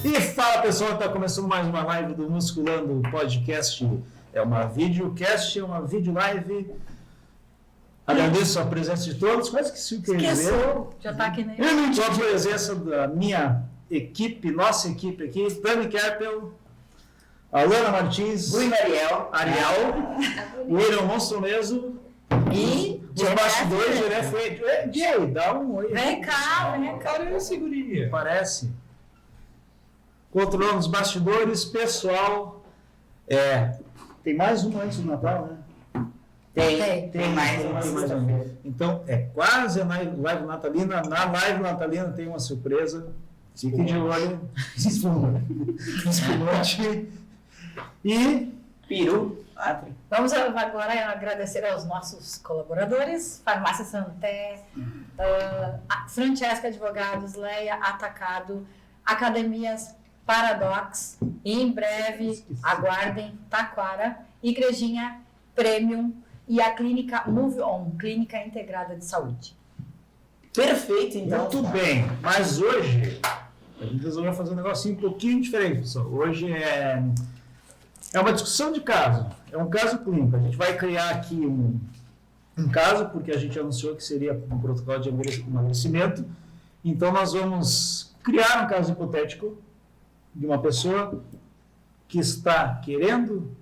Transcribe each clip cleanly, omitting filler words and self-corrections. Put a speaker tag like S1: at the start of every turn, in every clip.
S1: E fala pessoal, está começando mais uma live do Musculando Podcast. É uma videocast, é uma video live. Agradeço a presença de todos. Quase que se
S2: esqueceu, já está aqui, né?
S1: E a presença da minha equipe, nossa equipe aqui, Dani Kerpel, Alana Martins,
S3: Bruno
S1: Ariel, o Irão Monstro mesmo e os bastidores, Jeré Freire. Jay, dá um oi.
S2: Vem cá.
S1: Parece, guria. Parece. Controlando os bastidores, pessoal. Tem mais um antes do Natal, né?
S3: Tem mais uma sexta-feira.
S1: Então, é quase a live natalina. Na live natalina tem uma surpresa. Fiquem de olho. Espumante. E
S3: peru.
S2: Vamos agora agradecer aos nossos colaboradores, Farmácia Santé, Francesca Advogados, Leia Atacado, Academias Paradox, e em breve, aguardem, Taquara, Igrejinha Premium e a Clínica Move On, Clínica Integrada de Saúde.
S3: Perfeito, então.
S1: Muito bem, mas hoje a gente resolveu fazer um negocinho um pouquinho diferente, pessoal. Hoje é uma discussão de caso, é um caso clínico. A gente vai criar aqui um caso, porque a gente anunciou que seria um protocolo de emagrecimento. Então nós vamos criar um caso hipotético de uma pessoa que está querendo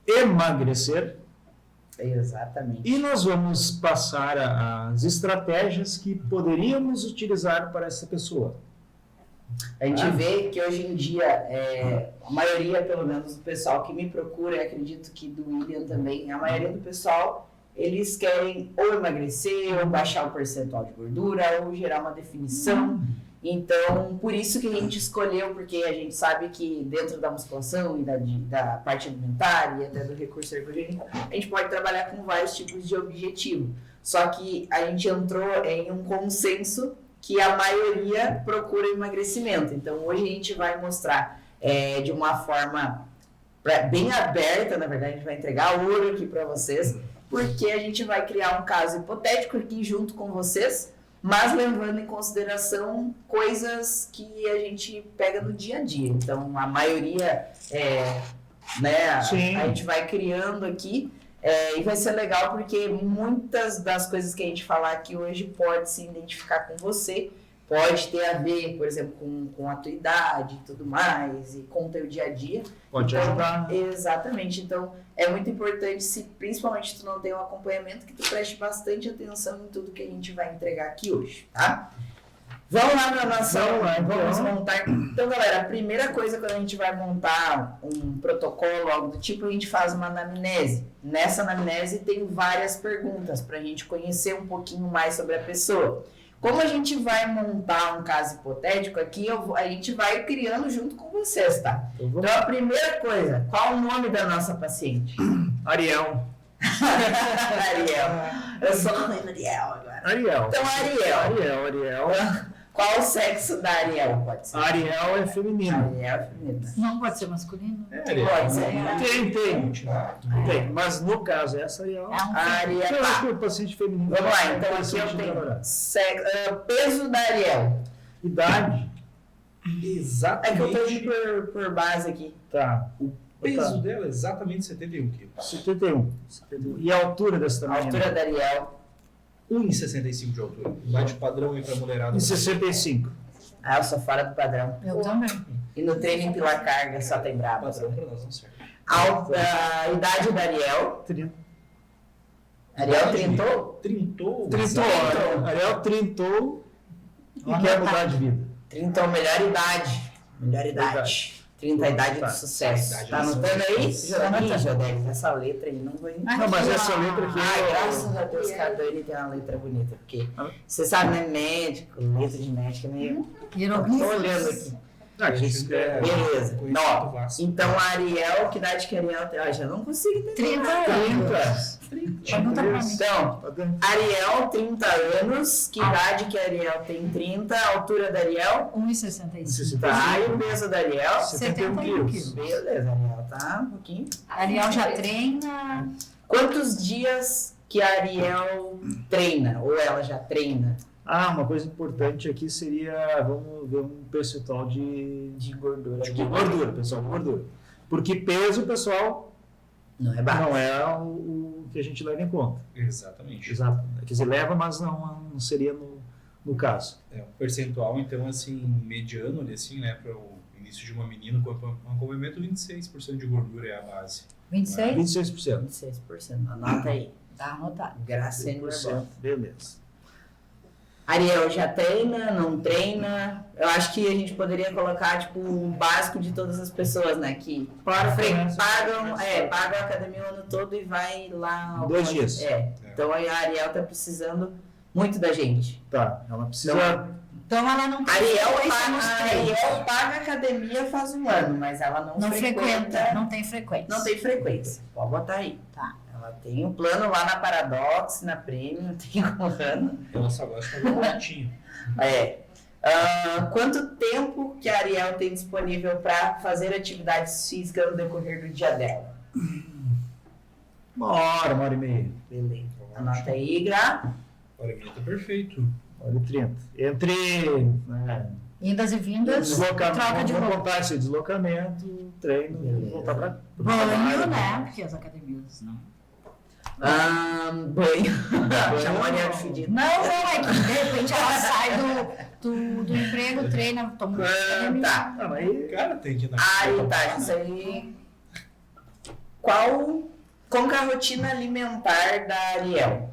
S1: emagrecer.
S3: Exatamente.
S1: E nós vamos passar as estratégias que poderíamos utilizar para essa pessoa.
S3: A gente vê que hoje em dia, a maioria, pelo menos, do pessoal que me procura, e acredito que do William também, a maioria do pessoal, eles querem ou emagrecer, ou baixar o percentual de gordura, ou gerar uma definição. Então, por isso que a gente escolheu, porque a gente sabe que dentro da musculação e da parte alimentar e até do recurso ergogênico, a gente pode trabalhar com vários tipos de objetivo. Só que a gente entrou em um consenso que a maioria procura emagrecimento. Então, hoje a gente vai mostrar de uma forma bem aberta, na verdade, a gente vai entregar ouro aqui para vocês, porque a gente vai criar um caso hipotético aqui junto com vocês, mas levando em consideração coisas que a gente pega no dia a dia. Então, a maioria, a gente vai criando aqui, e vai ser legal porque muitas das coisas que a gente falar aqui hoje pode se identificar com você, pode ter a ver, por exemplo, com a tua idade e tudo mais, e com o teu dia a dia.
S1: Pode ajudar.
S3: Exatamente. Então, é muito importante, se principalmente tu não tem um acompanhamento, que tu preste bastante atenção em tudo que a gente vai entregar aqui hoje, tá? Vamos lá na nossa... Vamos montar... Então, galera, a primeira coisa quando a gente vai montar um protocolo, algo do tipo, a gente faz uma anamnese. Nessa anamnese tem várias perguntas para a gente conhecer um pouquinho mais sobre a pessoa. Como a gente vai montar um caso hipotético aqui, a gente vai criando junto com vocês, tá? Então, a primeira coisa, qual o nome da nossa paciente?
S1: Ariel.
S3: Eu sou Ariel agora.
S1: Ariel.
S3: Então,
S1: Ariel.
S3: Qual o sexo da Ariel? Pode ser.
S1: Ariel é feminino.
S3: Ariel é feminino.
S2: Não pode ser masculino?
S3: Pode ser.
S1: Tem. Mas no caso, essa Ariel.
S3: Ariel.
S1: Eu acho que o paciente feminino.
S3: Vamos lá, então aqui eu tenho peso da Ariel.
S1: Idade.
S4: Exatamente.
S3: É que eu tenho por base aqui.
S1: Tá.
S4: O peso dela é exatamente 71 quilos.
S1: 71. E a altura dessa
S3: A
S1: também?
S3: altura da Ariel.
S4: 1,65 de altura. Bate padrão aí pra mulherada.
S1: 65.
S3: Ah, eu sou fora do padrão.
S2: Eu também.
S3: E no treino em pilar carga só tem brabo.
S4: Padrão pra nós não serve.
S3: A idade da Ariel.
S1: 30.
S3: Ariel trintou?
S4: Trintou.
S1: Ariel trintou e quer mudar de vida.
S3: Trintou, melhor idade. Melhor idade. 30 a idade do sucesso. Tá anotando aí? Jodélio, essa letra aí não vai...
S1: Não, mas essa letra aqui...
S3: graças a Deus que a Dani tem uma letra bonita, porque você sabe, né, médico, letra de médico é meio... Tô olhando aqui. Beleza. Não, então a Ariel, que idade que a Ariel tem? Já não consigo entender.
S2: 30 anos. Pergunta pra mim.
S3: Então, Ariel, 30 anos. Que idade que a Ariel tem? 30. Altura da Ariel?
S2: 1,65.
S3: Tá, e o peso da Ariel?
S1: 71 quilos.
S3: Beleza, Ariel, tá? Um pouquinho.
S2: A Ariel já treina.
S3: Quantos dias que a Ariel treina? Ou ela já treina?
S1: Uma coisa importante aqui seria, vamos ver um percentual
S3: De gordura.
S1: de gordura, pessoal, de gordura. Porque peso, pessoal,
S3: Não é baixo.
S1: não é o que a gente leva em conta.
S4: Exatamente.
S1: Exato. Quer dizer, leva, mas não seria no caso.
S4: É um percentual, então, assim, mediano ali, assim, né, para o início de uma menina com acompanhamento, 26% de gordura é a base.
S2: 26?
S1: 26%.
S3: 26%. Anota aí.
S2: Tá anotado.
S3: Gracinha no
S1: 100%. Beleza.
S3: Ariel já treina, não treina? Eu acho que a gente poderia colocar, tipo, o básico de todas as pessoas, né? Que pagam a academia o ano todo e vai lá...
S1: 2 dias.
S3: Então a Ariel tá precisando muito da gente.
S1: Tá, ela precisa...
S2: Então ela não tem
S3: Ariel
S2: frequência nos treinos.
S3: paga a academia faz um ano, mas ela
S2: Não frequenta, não tem frequência.
S3: Não tem frequência. Pode botar aí.
S2: Tá.
S3: Ela tem um plano lá na Paradox, na Premium, tem um ano.
S4: Ela só gosta de um bonitinho.
S3: Quanto tempo que a Ariel tem disponível para fazer atividades físicas no decorrer do dia dela?
S1: 1 hora e meia.
S3: Beleza. Anota aí, Gra.
S4: Olha, minha tá perfeito.
S1: 1h30. Entre
S2: Idas e vindas,
S1: deslocamento,
S2: troca de
S1: vamos
S2: roupa.
S1: contar esse deslocamento, treino,
S3: Beleza.
S1: voltar para
S2: Banho, né? Porque as academias não.
S3: Banho. Chamou a Ariel de fedida.
S2: Não, é que de repente ela sai do emprego, treina, toma um banho.
S3: Tá.
S1: Aí,
S4: Cara, tem que ir na
S3: Aí tá, isso aí. Como que é a rotina alimentar da Ariel?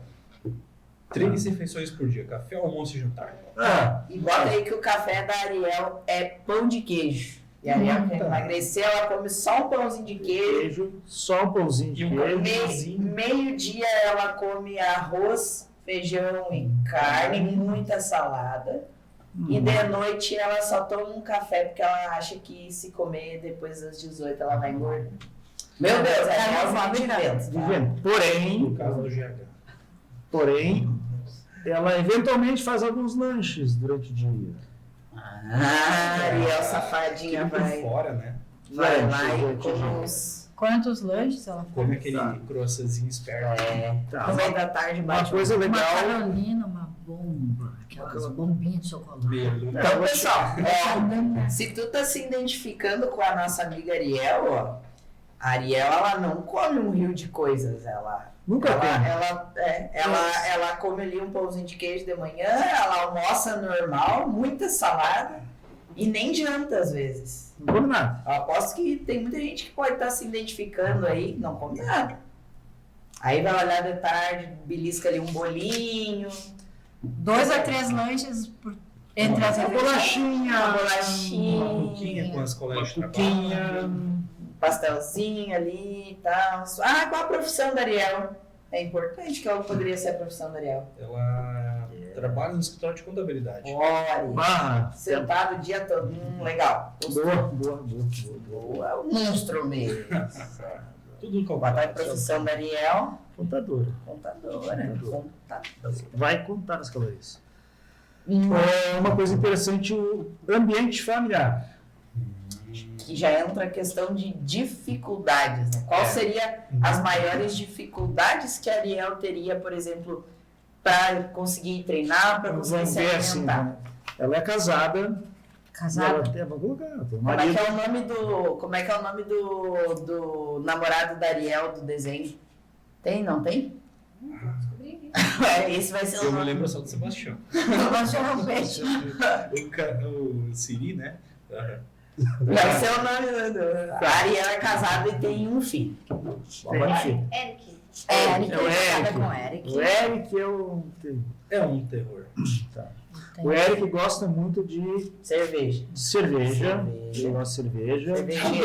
S4: 3 refeições por dia, café, almoço e jantar.
S3: E bota aí que o café da Ariel é pão de queijo. E a Ariel quer emagrecer, ela come só um pãozinho de queijo.
S1: queijo, só um pãozinho de
S4: E um
S1: queijo.
S3: Meio-dia ela come arroz, feijão e carne, muita salada. E de noite ela só toma um café porque ela acha que se comer depois das 18 ela vai engordar. Meu Deus, é realmente vento, tá?
S1: Vivendo.
S4: No caso do GH.
S1: Porém, ela eventualmente faz alguns lanches durante o dia.
S3: Ariel safadinha
S4: Aquele por
S3: vai
S4: fora, né?
S3: lá e
S1: Lanche,
S3: come uns...
S2: Quantos lanches ela
S4: Come
S2: come?
S4: aquele croissantzinho esperto.
S1: Tá.
S3: No meio da tarde
S1: Uma
S3: bate
S1: coisa
S2: Uma
S1: legal.
S2: Carolina, uma bomba, aquelas bombinhas de chocolate.
S4: Belo.
S3: Então, pessoal, se tu tá se identificando com a nossa amiga Ariel, ó, a Ariel, ela não come um rio de coisas,
S1: Nunca tem.
S3: ela come ali um pãozinho de queijo de manhã, ela almoça normal, muita salada e nem janta às vezes.
S1: Não come nada.
S3: Eu aposto que tem muita gente que pode estar se identificando aí, não come nada. Aí vai olhar de tarde, belisca ali um bolinho,
S2: 2 a 3 lanches entre as
S1: Uma
S2: refeições.
S1: bolachinha.
S3: uma
S4: Uma
S3: bolachinha.
S4: cuquinha com as colegas de
S1: Cuquinha.
S4: trabalho.
S3: Pastelzinho ali e tal. Qual a profissão da Ariel? É importante que ela poderia ser a profissão da Ariel.
S4: Ela trabalha no escritório de contabilidade.
S3: Olha, sentado o dia todo. Legal.
S1: Boa.
S3: Boa, um monstro mesmo.
S4: Tudo
S3: Boa tarde,
S4: calculado.
S3: profissão da Ariel.
S1: Contadora.
S3: Contadora.
S1: Vai contar as calorias.
S3: Hum.
S1: Uma coisa interessante, o ambiente familiar.
S3: Que já entra a questão de dificuldades, né? Qual seria as maiores dificuldades que a Ariel teria, por exemplo, para conseguir treinar, para conseguir
S1: Vamos
S3: se
S1: ver assim,
S3: alimentar?
S1: né? Ela é casada.
S2: Casada.
S1: Ela tem, vamos colocar, ela tem um
S3: Como é
S1: marido.
S3: que é o nome do namorado da Ariel do desenho? Tem, não tem? Esse vai ser o
S4: Eu me
S3: nome.
S4: lembro só do Sebastião.
S2: Nós chamamos peixe.
S4: O Siri, né?
S3: Vai ser o nome do... A Ariel é casada e tem um filho.
S1: Enfim.
S2: Eric.
S1: É o
S2: casada
S1: Eric.
S2: com Eric.
S1: O Eric
S4: É um terror.
S1: o Eric gosta muito de
S3: Cerveja.
S1: cerveja. Ele gosta de cerveja.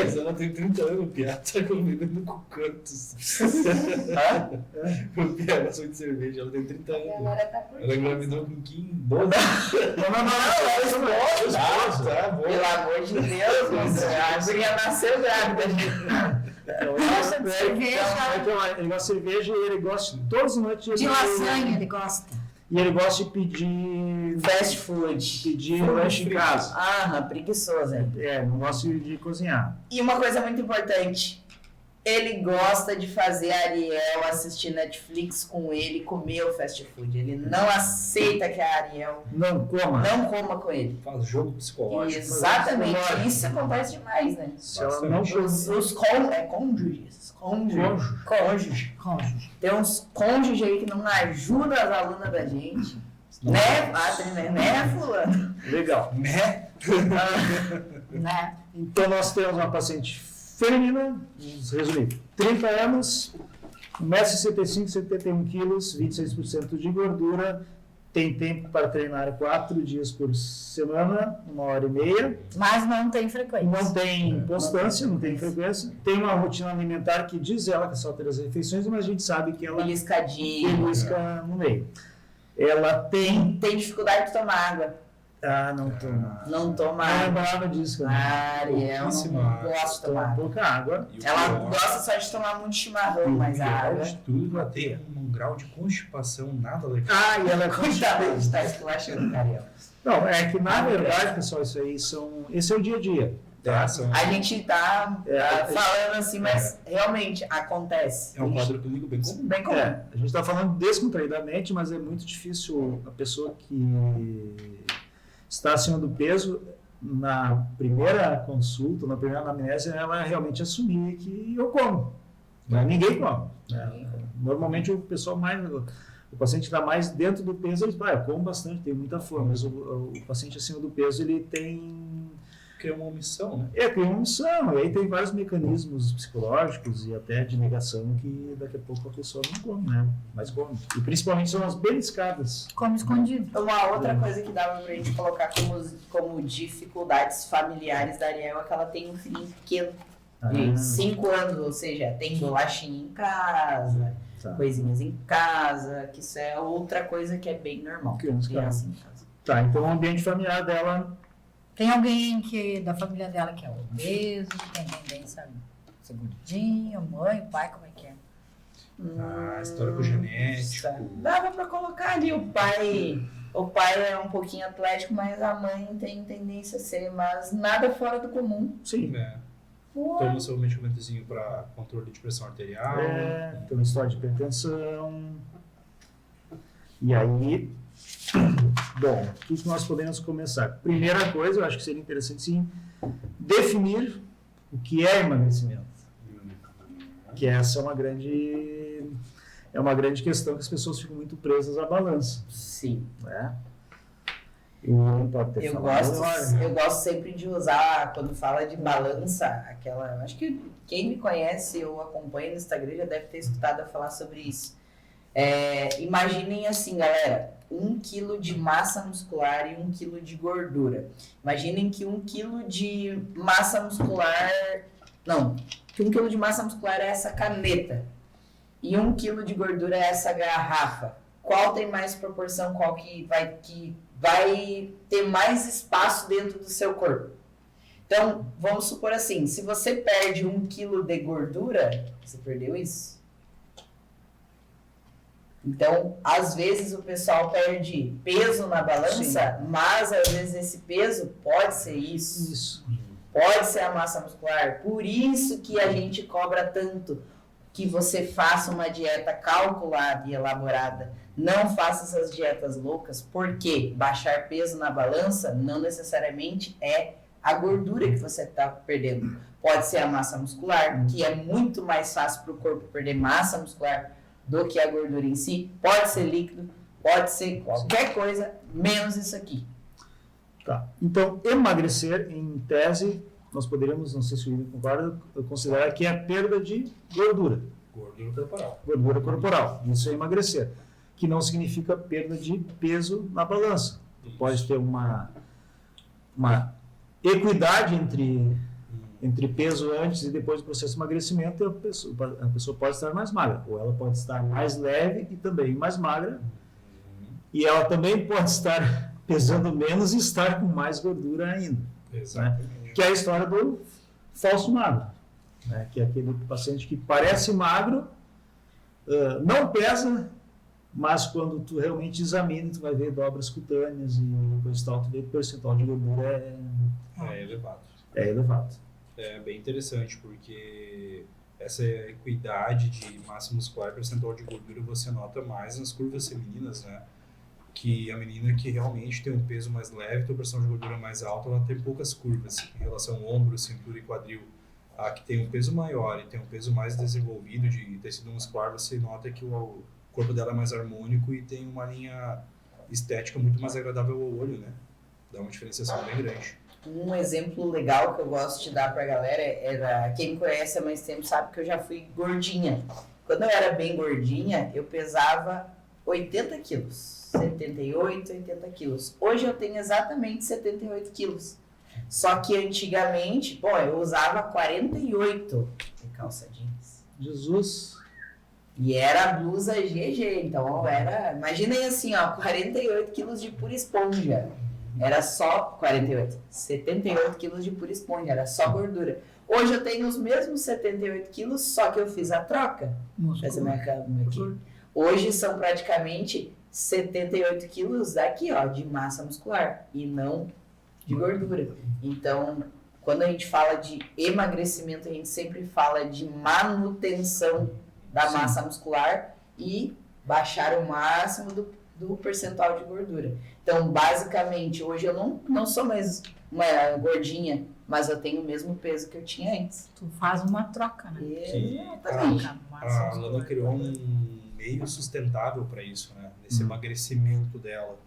S4: Mas ela tem 30 anos, o Piá tá convivendo com cantos. O Piá gosta muito de cerveja, ela tem 30 anos.
S2: Agora tá por
S4: Ela engravidou com 15, 12.
S3: Não, é esposa.
S4: Tá bom.
S3: Pelo amor de Deus, a guria nasceu grávida.
S2: Gosta de cerveja.
S1: Ele gosta de cerveja e ele gosta todas as noites
S2: De lasanha, ele gosta.
S1: E ele gosta de pedir
S3: Fast food.
S1: lanche em casa.
S3: Preguiçoso, hein?
S1: Não gosta de cozinhar.
S3: E uma coisa muito importante. Ele gosta de fazer a Ariel assistir Netflix com ele, comer o fast food. Ele não aceita que a Ariel
S1: Não coma.
S3: não coma com ele.
S4: Faz jogo psicológico.
S3: Exatamente, isso acontece demais, né?
S1: Se ela não
S3: Os cônjuges.
S1: Cônjuge.
S2: Cônjuge.
S3: Tem uns cônjuges aí que não ajudam as alunas da gente. Né, Patrícia? Né, fulano?
S1: Legal.
S4: Né?
S2: Né?
S1: Então nós temos uma paciente feminina, vamos resumir, 30 anos, 1,65 m, 71 kg, 26% de gordura, tem tempo para treinar 4 dias por semana, 1h30.
S2: Mas não tem frequência.
S1: Não tem constância, não tem frequência. Tem uma rotina alimentar que diz ela que só tem as refeições, mas a gente sabe que ela
S3: Beliscadinho.
S1: belisca no meio. Ela tem...
S3: Tem dificuldade de tomar água.
S1: Ah, não toma.
S3: Não toma
S1: Ah, eu
S3: água.
S1: lembrava disso.
S3: A
S1: Cara.
S3: Ariel
S4: Pouquíssima
S3: não
S4: água.
S3: gosta de tomar
S1: Toma
S3: água.
S1: pouca água.
S4: E o
S3: Ela
S4: pior-
S3: gosta só de tomar muito chimarrão,
S4: o
S3: mas a
S4: pior
S3: água...
S4: de tudo, ela tem um grau de constipação nada legal.
S1: Ah, e ela é
S3: Cuidado de estar esculachando, Ariel.
S1: Não, é que na verdade, pessoal, isso aí são... Esse é o dia a dia.
S4: Tá? São-
S3: A gente tá
S1: É,
S3: falando assim, mas realmente acontece.
S4: É um quadro clínico bem comum.
S3: Bem comum.
S1: É, a gente está falando descontraídamente, mas é muito difícil a pessoa que está acima do peso, na primeira consulta, na primeira anamnese, ela realmente assumir que eu como. Né? Ninguém come. Né? Normalmente o pessoal mais... O paciente que está mais dentro do peso, ele diz, eu como bastante, tenho muita fome, mas o paciente acima do peso, ele tem...
S4: Cria uma omissão, né?
S1: É, tem uma omissão, e aí tem vários mecanismos psicológicos e até de negação que daqui a pouco a pessoa não come, né? Mas come. E principalmente são as beliscadas.
S2: Come escondido.
S3: Uma outra coisa que dava pra gente colocar como dificuldades familiares da Ariel é que ela tem um filhinho pequeno, de 5 anos, ou seja, tem bolachinha em casa,
S1: Tá.
S3: coisinhas em casa, que isso é outra coisa que é bem normal.
S1: Criança,
S3: Criança em casa.
S1: Tá, então o ambiente familiar dela...
S2: Tem alguém da família dela que é obeso, que tem tendência a ser gordinho, mãe, pai, como é que é?
S4: Ah, histórico genético.
S3: Dava pra colocar ali o pai. O pai é um pouquinho atlético, mas a mãe tem tendência a ser, mas nada fora do comum.
S1: Sim.
S4: Né? Toma seu medicamentozinho para controle de pressão arterial.
S1: Tem uma história de hipertensão. E aí... Bom, o que nós podemos começar? Primeira coisa, eu acho que seria interessante, sim, definir o que é emagrecimento. Que essa é uma grande questão que as pessoas ficam muito presas à balança.
S3: Sim.
S1: Né? Eu, pode ter
S3: Eu
S1: falado
S3: gosto,
S1: agora.
S3: eu gosto sempre de usar, quando fala de balança, aquela. Acho que quem me conhece ou acompanha no Instagram já deve ter escutado eu falar sobre isso. Imaginem assim, galera, 1 kg de massa muscular e 1 kg de gordura. Imaginem que 1 kg de massa muscular. Não, que 1 kg de massa muscular é essa caneta. E 1 kg de gordura é essa garrafa. Qual tem mais proporção? Qual que vai ter mais espaço dentro do seu corpo? Então, vamos supor assim, se você perde 1 kg de gordura, você perdeu isso. Então, às vezes o pessoal perde peso na balança, mas às vezes esse peso pode ser isso.
S1: Isso.
S3: Pode ser a massa muscular. Por isso que a gente cobra tanto que você faça uma dieta calculada e elaborada. Não faça essas dietas loucas, porque baixar peso na balança não necessariamente é a gordura que você está perdendo. Pode ser a massa muscular, que é muito mais fácil para o corpo perder massa muscular do que a gordura em si. Pode ser líquido, pode ser qualquer coisa, menos isso aqui.
S1: Tá. Então, emagrecer, em tese, nós poderíamos, não sei se o William concorda, considerar que é a perda de gordura.
S4: Gordura corporal.
S1: Gordura corporal. Isso é emagrecer. Que não significa perda de peso na balança. Pode ter uma equidade entre peso antes e depois do processo de emagrecimento, e a pessoa pode estar mais magra, ou ela pode estar mais leve e também mais magra, e ela também pode estar pesando menos e estar com mais gordura ainda.
S4: Exatamente.
S1: Que é a história do falso magro, né? Que é aquele paciente que parece magro, não pesa, mas quando tu realmente examina, tu vai ver dobras cutâneas e coisa e tal, tu vê que o percentual de gordura
S4: É elevado.
S1: é elevado.
S4: É bem interessante, porque essa equidade de massa muscular e percentual de gordura você nota mais nas curvas femininas, né? Que a menina que realmente tem um peso mais leve, tem uma porção de gordura mais alta, ela tem poucas curvas em relação ao ombro, cintura e quadril. A que tem um peso maior e tem um peso mais desenvolvido de tecido muscular, você nota que o corpo dela é mais harmônico e tem uma linha estética muito mais agradável ao olho, né? Dá uma diferenciação bem grande.
S3: Um exemplo legal que eu gosto de dar pra galera era, quem me conhece há mais tempo sabe que eu já fui gordinha. Quando eu era bem gordinha, eu pesava 80 quilos, 78, 80 quilos. Hoje eu tenho exatamente 78 quilos. Só que antigamente, pô, eu usava 48 de calça jeans.
S1: Jesus.
S3: E era blusa GG, então era, imaginem assim, ó, 48 quilos de pura esponja. Era só 48, 78 quilos de pura esponja, era só gordura. Hoje eu tenho os mesmos 78 quilos, só que eu fiz a troca. Essa é minha câmera aqui. Hoje são praticamente 78 quilos aqui, ó, de massa muscular e não de gordura. Então, quando a gente fala de emagrecimento, a gente sempre fala de manutenção da massa muscular e baixar o máximo do percentual de gordura. Então, basicamente, hoje eu não sou mais uma gordinha, mas eu tenho o mesmo peso que eu tinha antes.
S2: Tu faz uma troca, né?
S3: Exatamente.
S4: A Lana criou um meio sustentável para isso, né? Nesse emagrecimento dela.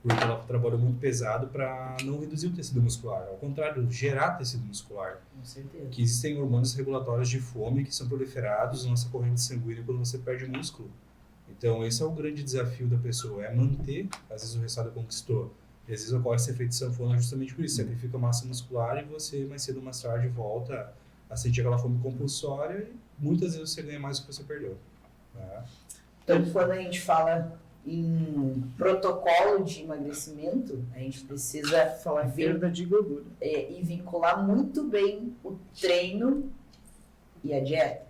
S4: Porque ela trabalhou muito pesado para não reduzir o tecido muscular. Ao contrário, gerar tecido muscular.
S3: Com certeza.
S4: Que existem hormônios regulatórios de fome que são proliferados na nossa corrente sanguínea quando você perde músculo. Então, esse é o grande desafio da pessoa, é manter, às vezes o resultado conquistou. E às vezes ocorre esse efeito sanfona justamente por isso, sacrifica massa muscular e você, mais cedo ou mais tarde, volta a sentir aquela fome compulsória e muitas vezes você ganha mais do que você perdeu. Né?
S3: Então, quando a gente fala em protocolo de emagrecimento, a gente precisa
S1: Falar em perda de gordura.
S3: e vincular muito bem o treino e a dieta.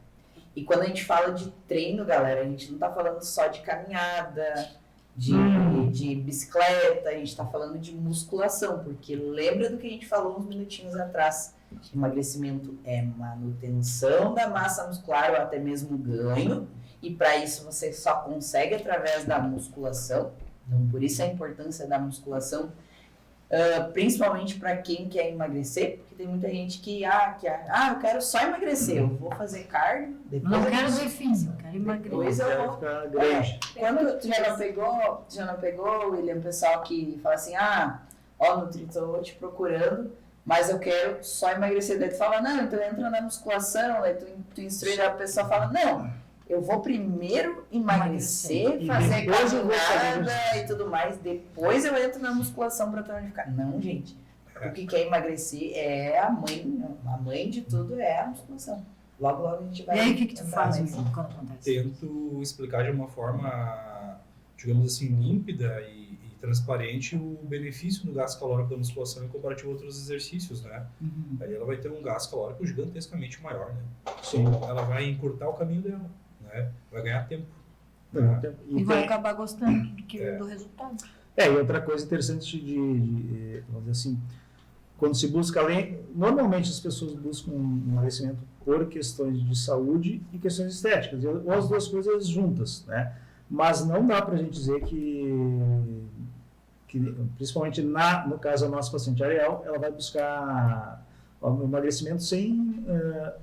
S3: E quando a gente fala de treino, galera, a gente não está falando só de caminhada, de bicicleta, a gente está falando de musculação, porque lembra do que a gente falou uns minutinhos atrás. Emagrecimento é manutenção da massa muscular ou até mesmo ganho, e para isso você só consegue através da musculação. Então, por isso a importância da musculação, principalmente para quem quer emagrecer, porque tem muita gente que eu quero só emagrecer, eu vou fazer cardio, depois
S2: Não
S3: eu
S2: quero
S3: vou-
S2: ver físico, quero emagrecer.
S3: Depois eu
S1: Vai
S3: vou
S1: ficar grande.
S3: quando tu já não pegou, William, pessoal que fala assim, Nutri, tô te procurando, mas eu quero só emagrecer. Daí tu fala, não, então entra na musculação, aí tu instrui a pessoa fala, não, eu vou primeiro emagrecer,
S1: E
S3: fazer
S1: depois eu vou fazer
S3: caminhada e tudo mais, depois eu entro na musculação pra tonificar. Não, gente, o que quer emagrecer é a mãe de tudo é a musculação. Logo, logo a gente vai...
S2: E aí, o que tu
S3: entrar
S2: faz
S3: mais.
S2: quando acontece?
S4: Tento explicar de uma forma, digamos assim, límpida e transparente o benefício do gasto calórico da musculação em comparativo a outros exercícios, né?
S2: Uhum.
S4: Aí ela vai ter um gasto calórico gigantescamente maior, né?
S1: Sim.
S4: Então, ela vai encurtar o caminho dela, né? Vai ganhar tempo. Né?
S2: E vai acabar gostando do resultado.
S1: E outra coisa interessante vamos dizer assim, quando se busca normalmente as pessoas buscam um emagrecimento por questões de saúde e questões estéticas, ou as duas coisas juntas, né? Mas não dá para a gente dizer que principalmente no caso da nossa paciente Ariel, ela vai buscar um emagrecimento sem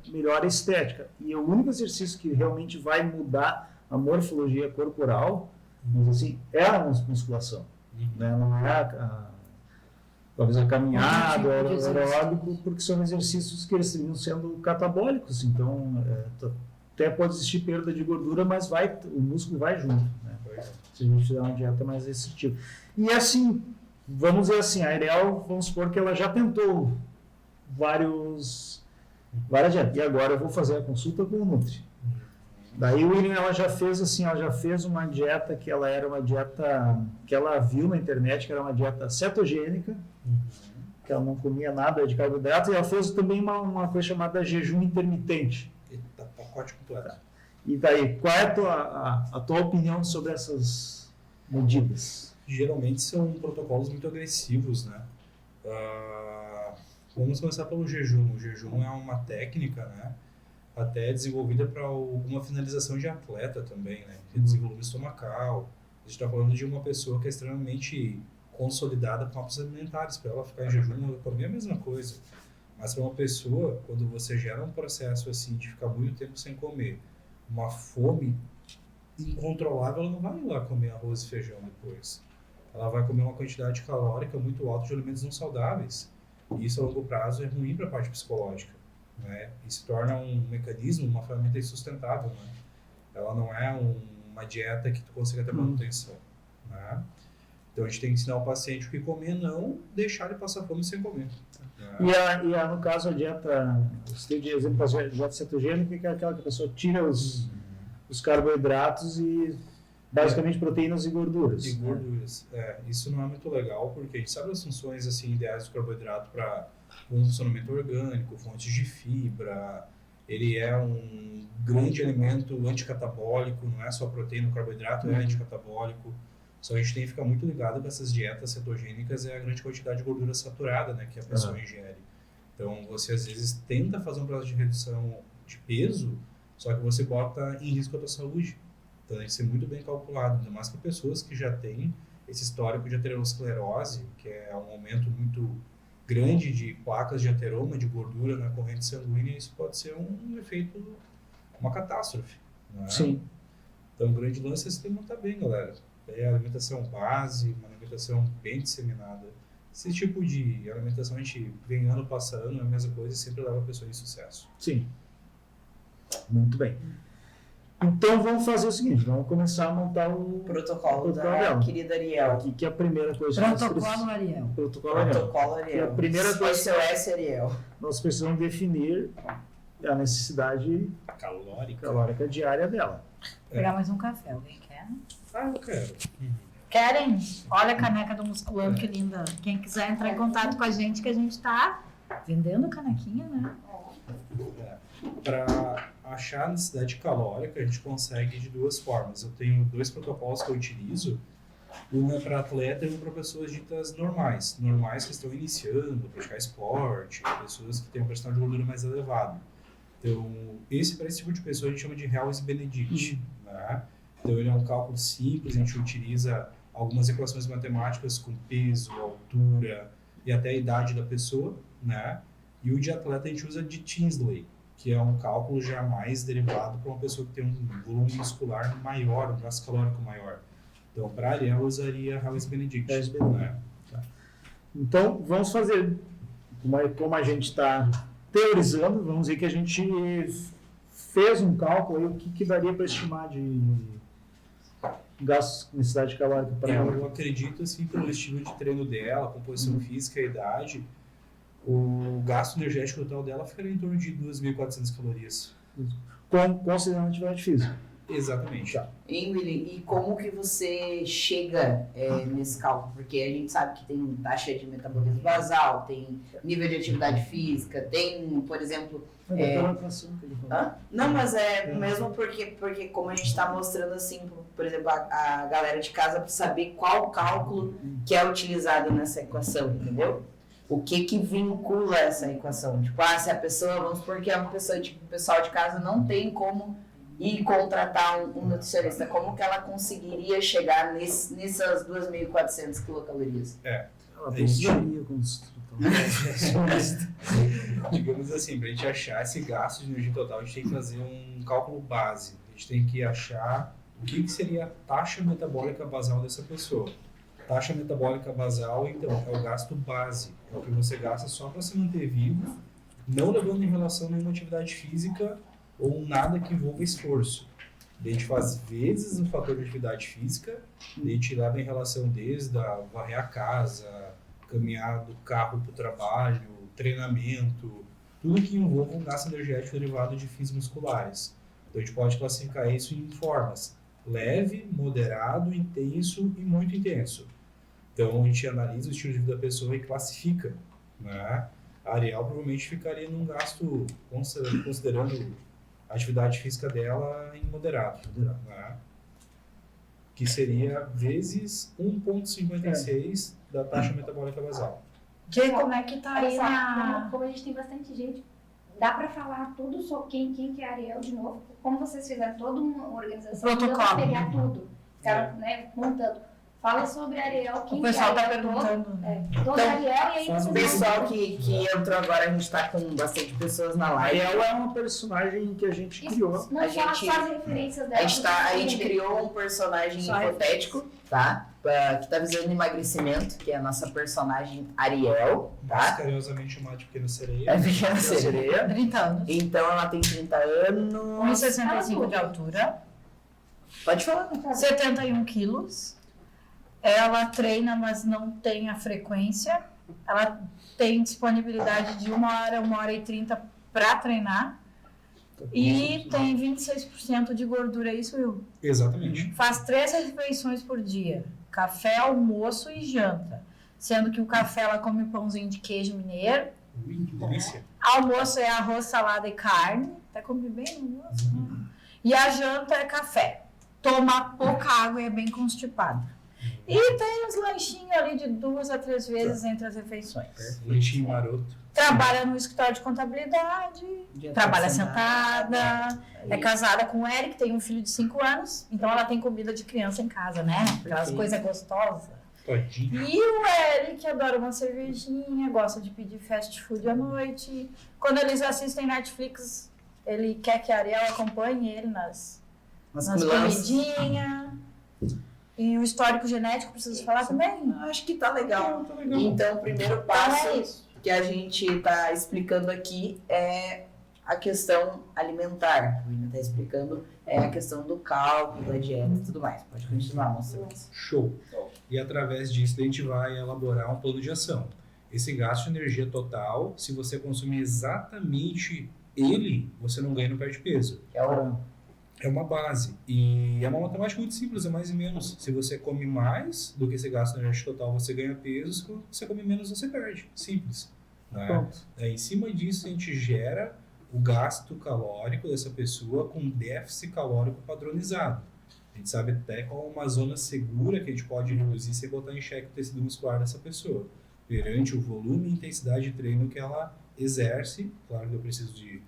S1: melhora estética. E o único exercício que realmente vai mudar a morfologia corporal, vamos dizer assim, é a musculação. Né? Não é talvez a caminhada,
S2: Outro tipo de
S1: o aeróbico, porque são exercícios que eles estão sendo catabólicos, então até pode existir perda de gordura, mas o músculo vai junto, né? Se a gente fizer uma dieta mais restritiva. E assim, vamos dizer assim, a Ariel, vamos supor que ela já tentou várias dietas, e agora eu vou fazer a consulta com o Nutri. Daí o William, ela já fez uma dieta que ela era uma dieta que ela viu na internet, que era uma dieta cetogênica, que ela não comia nada de carboidrato, e ela fez também uma coisa chamada jejum intermitente.
S4: Eita, pacote completo.
S1: E daí, qual é a tua opinião sobre essas medidas?
S4: Geralmente são protocolos muito agressivos, né? Vamos começar pelo jejum. O jejum é uma técnica, né? até desenvolvida para alguma finalização de atleta também, né? Reduzir volume estomacal. A gente está falando de uma pessoa que é extremamente consolidada com hábitos alimentares, para ela ficar em jejum, ela comer a mesma coisa. Mas para uma pessoa, quando você gera um processo assim de ficar muito tempo sem comer, uma fome incontrolável, ela não vai ir lá comer arroz e feijão depois. Ela vai comer uma quantidade calórica muito alta de alimentos não saudáveis. E isso a longo prazo é ruim para a parte psicológica, né? E se torna um mecanismo, uma ferramenta insustentável, né? Ela não é uma dieta que tu consiga ter manutenção, né? Então a gente tem que ensinar o paciente o que comer, não deixar ele passar fome sem comer. Né?
S1: No caso, a dieta, você de exemplo, a dieta cetogênica, que é aquela que a pessoa tira os carboidratos e basicamente proteínas e gorduras.
S4: E gorduras. Isso não é muito legal, porque a gente sabe as funções assim, ideais do carboidrato para um funcionamento orgânico, fontes de fibra. Ele é um grande alimento anticatabólico, não é só proteína, o carboidrato é anticatabólico. Só a gente tem que ficar muito ligado com essas dietas cetogênicas, é a grande quantidade de gordura saturada, né, que a pessoa ingere. Então, você às vezes tenta fazer um processo de redução de peso, só que você bota em risco a tua saúde. Então, tem que ser muito bem calculado, ainda mais para pessoas que já têm esse histórico de aterosclerose, que é um aumento muito grande de placas de ateroma, de gordura na corrente sanguínea, isso pode ser um efeito, uma catástrofe. Né?
S1: Sim.
S4: Então, o grande lance é se alimentar bem, galera. Alimentação base, uma alimentação bem disseminada. Esse tipo de alimentação a gente vem ano passando, é a mesma coisa e sempre leva a pessoa em sucesso.
S1: Sim. Muito bem. Então vamos fazer o seguinte, vamos começar a montar o
S3: Protocolo da
S1: dela.
S3: querida Ariel.
S1: Aqui, que é a primeira coisa que nós
S2: Protocolo Ariel.
S1: Protocolo Ariel.
S3: Protocolo
S1: Que
S3: Ariel.
S1: a primeira coisa
S3: SOS Ariel.
S1: nós precisamos definir a necessidade calórica diária dela.
S2: Vou pegar mais um café, alguém quer?
S4: Ah, eu quero.
S2: Querem? Olha a caneca do Musculando, que linda. Quem quiser entrar em contato com a gente, que a gente tá vendendo canequinha, né?
S4: Para achar a necessidade calórica, a gente consegue de duas formas. Eu tenho dois protocolos que eu utilizo. Um é para atleta e um para pessoas ditas normais. Normais que estão iniciando, a praticar esporte, pessoas que têm uma percentual de gordura mais elevada. Então, para esse tipo de pessoa a gente chama de Helms Benedict. Né? Então, ele é um cálculo simples, a gente utiliza algumas equações matemáticas com peso, altura e até a idade da pessoa, né? E o de atleta a gente usa de Tinsley, que é um cálculo já mais derivado para uma pessoa que tem um volume muscular maior, um gasto calórico maior. Então, para a Ariel, eu usaria Helms Benedict. Né?
S1: Então, vamos fazer, como a gente está teorizando, vamos dizer que a gente fez um cálculo aí, o que daria para estimar de gasto, necessidade calórica para ela.
S4: Eu acredito, assim, pelo estilo de treino dela, composição física e idade, o gasto energético total dela ficaria em torno de 2.400 calorias.
S1: Considerando atividade física.
S4: Exatamente.
S1: Tá.
S3: E, Willy, e como que você chega nesse cálculo? Porque a gente sabe que tem taxa de metabolismo basal, tem nível de atividade física, tem, por exemplo... Não, mas mesmo porque como a gente está mostrando assim, por exemplo, a galera de casa para saber qual cálculo que é utilizado nessa equação, entendeu? O que vincula essa equação? Tipo, se a pessoa, vamos supor que é uma pessoa, tipo, o pessoal de casa não tem como ir contratar um nutricionista, como que ela conseguiria chegar nessas 2.400 quilocalorias?
S1: Ela precisaria
S4: Digamos assim, para a gente achar esse gasto de energia total, a gente tem que fazer um cálculo base. A gente tem que achar o que seria a taxa metabólica basal dessa pessoa. Taxa metabólica basal, então, é o gasto base. É o que você gasta só para se manter vivo, não levando em relação nenhuma atividade física ou nada que envolva esforço. A gente faz vezes um fator de atividade física, a gente leva em relação desde a varrer a casa, caminhar do carro para o trabalho, treinamento, tudo que envolva um gasto energético derivado de fins musculares. Então a gente pode classificar isso em formas: leve, moderado, intenso e muito intenso. Então a gente analisa o estilo de vida da pessoa e classifica. Né? A Ariel provavelmente ficaria num gasto, considerando a atividade física dela, em moderado. Né? Que seria vezes 1,56 da taxa metabólica basal.
S2: Como é que tá aí
S5: Olha só,
S2: na...
S5: como a gente tem bastante gente Dá para falar tudo sobre quem que é Ariel de novo? Como vocês fizeram toda uma organização,
S2: Protocolo.
S5: dá pra pegar tudo, ficaram, né, montando. Fala sobre Ariel, quem
S2: O pessoal
S5: que é
S2: tá
S5: Ariel
S2: perguntando, né?
S5: todo
S3: Então,
S5: Ariel, e aí
S3: O
S5: vocês
S3: pessoal que entrou agora, a gente tá com bastante pessoas na live.
S1: Ariel é uma personagem que a gente criou.
S5: Não,
S3: A
S5: fala
S3: gente-
S5: só as referências dela.
S3: A gente criou um personagem
S2: Só
S3: hipotético, tá? Que tá visando emagrecimento, que é a nossa personagem Ariel,
S4: Mais
S3: tá?
S4: carinhosamente chamado de Pequena Sereia.
S3: É pequena sereia.
S2: 30 anos.
S3: Então ela tem 30 anos.
S2: 1,65 de altura.
S3: Pode falar.
S2: 71 quilos. Ela treina, mas não tem a frequência. Ela tem disponibilidade de 1h e 30 para treinar. E tem 26% de gordura, é isso, Will?
S4: Exatamente.
S2: Faz 3 refeições por dia. Café, almoço e janta. Sendo que o café ela come pãozinho de queijo mineiro.
S4: Ui, que delícia.
S2: Almoço é arroz, salada e carne. Até come bem no almoço. né? E a janta é café. Toma pouca água e é bem constipada. E tem uns lanchinhos ali de 2 a 3 vezes entre as refeições.
S4: Leitinho maroto.
S2: Trabalha no escritório de contabilidade, trabalha sentada, é casada com o Eric, tem um filho de 5 anos, então ela tem comida de criança em casa, né? Aquelas
S3: Perfeito.
S2: coisas gostosas.
S4: Todinho.
S2: E o Eric adora uma cervejinha, gosta de pedir fast food à noite. Quando eles assistem Netflix, ele quer que a Ariel acompanhe ele nas comidinhas. E o histórico genético, preciso falar também?
S3: Acho que tá legal.
S4: Tá legal.
S3: Então, o primeiro
S2: Então é
S3: passo
S2: isso.
S3: que a gente está explicando aqui é a questão alimentar. O William está explicando a questão do cálculo, da dieta e tudo mais. Pode continuar, moça.
S4: Show. E através disso a gente vai elaborar um plano de ação. Esse gasto de energia total, se você consumir exatamente ele, você não ganha, não perde peso.
S3: Que é o
S4: É uma base. E é uma matemática muito simples, é mais e menos. Se você come mais do que esse gasto de energia total, você ganha peso. Se você come menos, você perde. Simples. Né?
S1: Pronto.
S4: Em cima disso, a gente gera o gasto calórico dessa pessoa com déficit calórico padronizado. A gente sabe até qual é uma zona segura que a gente pode reduzir sem botar em xeque o tecido muscular dessa pessoa. Perante o volume e intensidade de treino que ela exerce. Claro que eu preciso de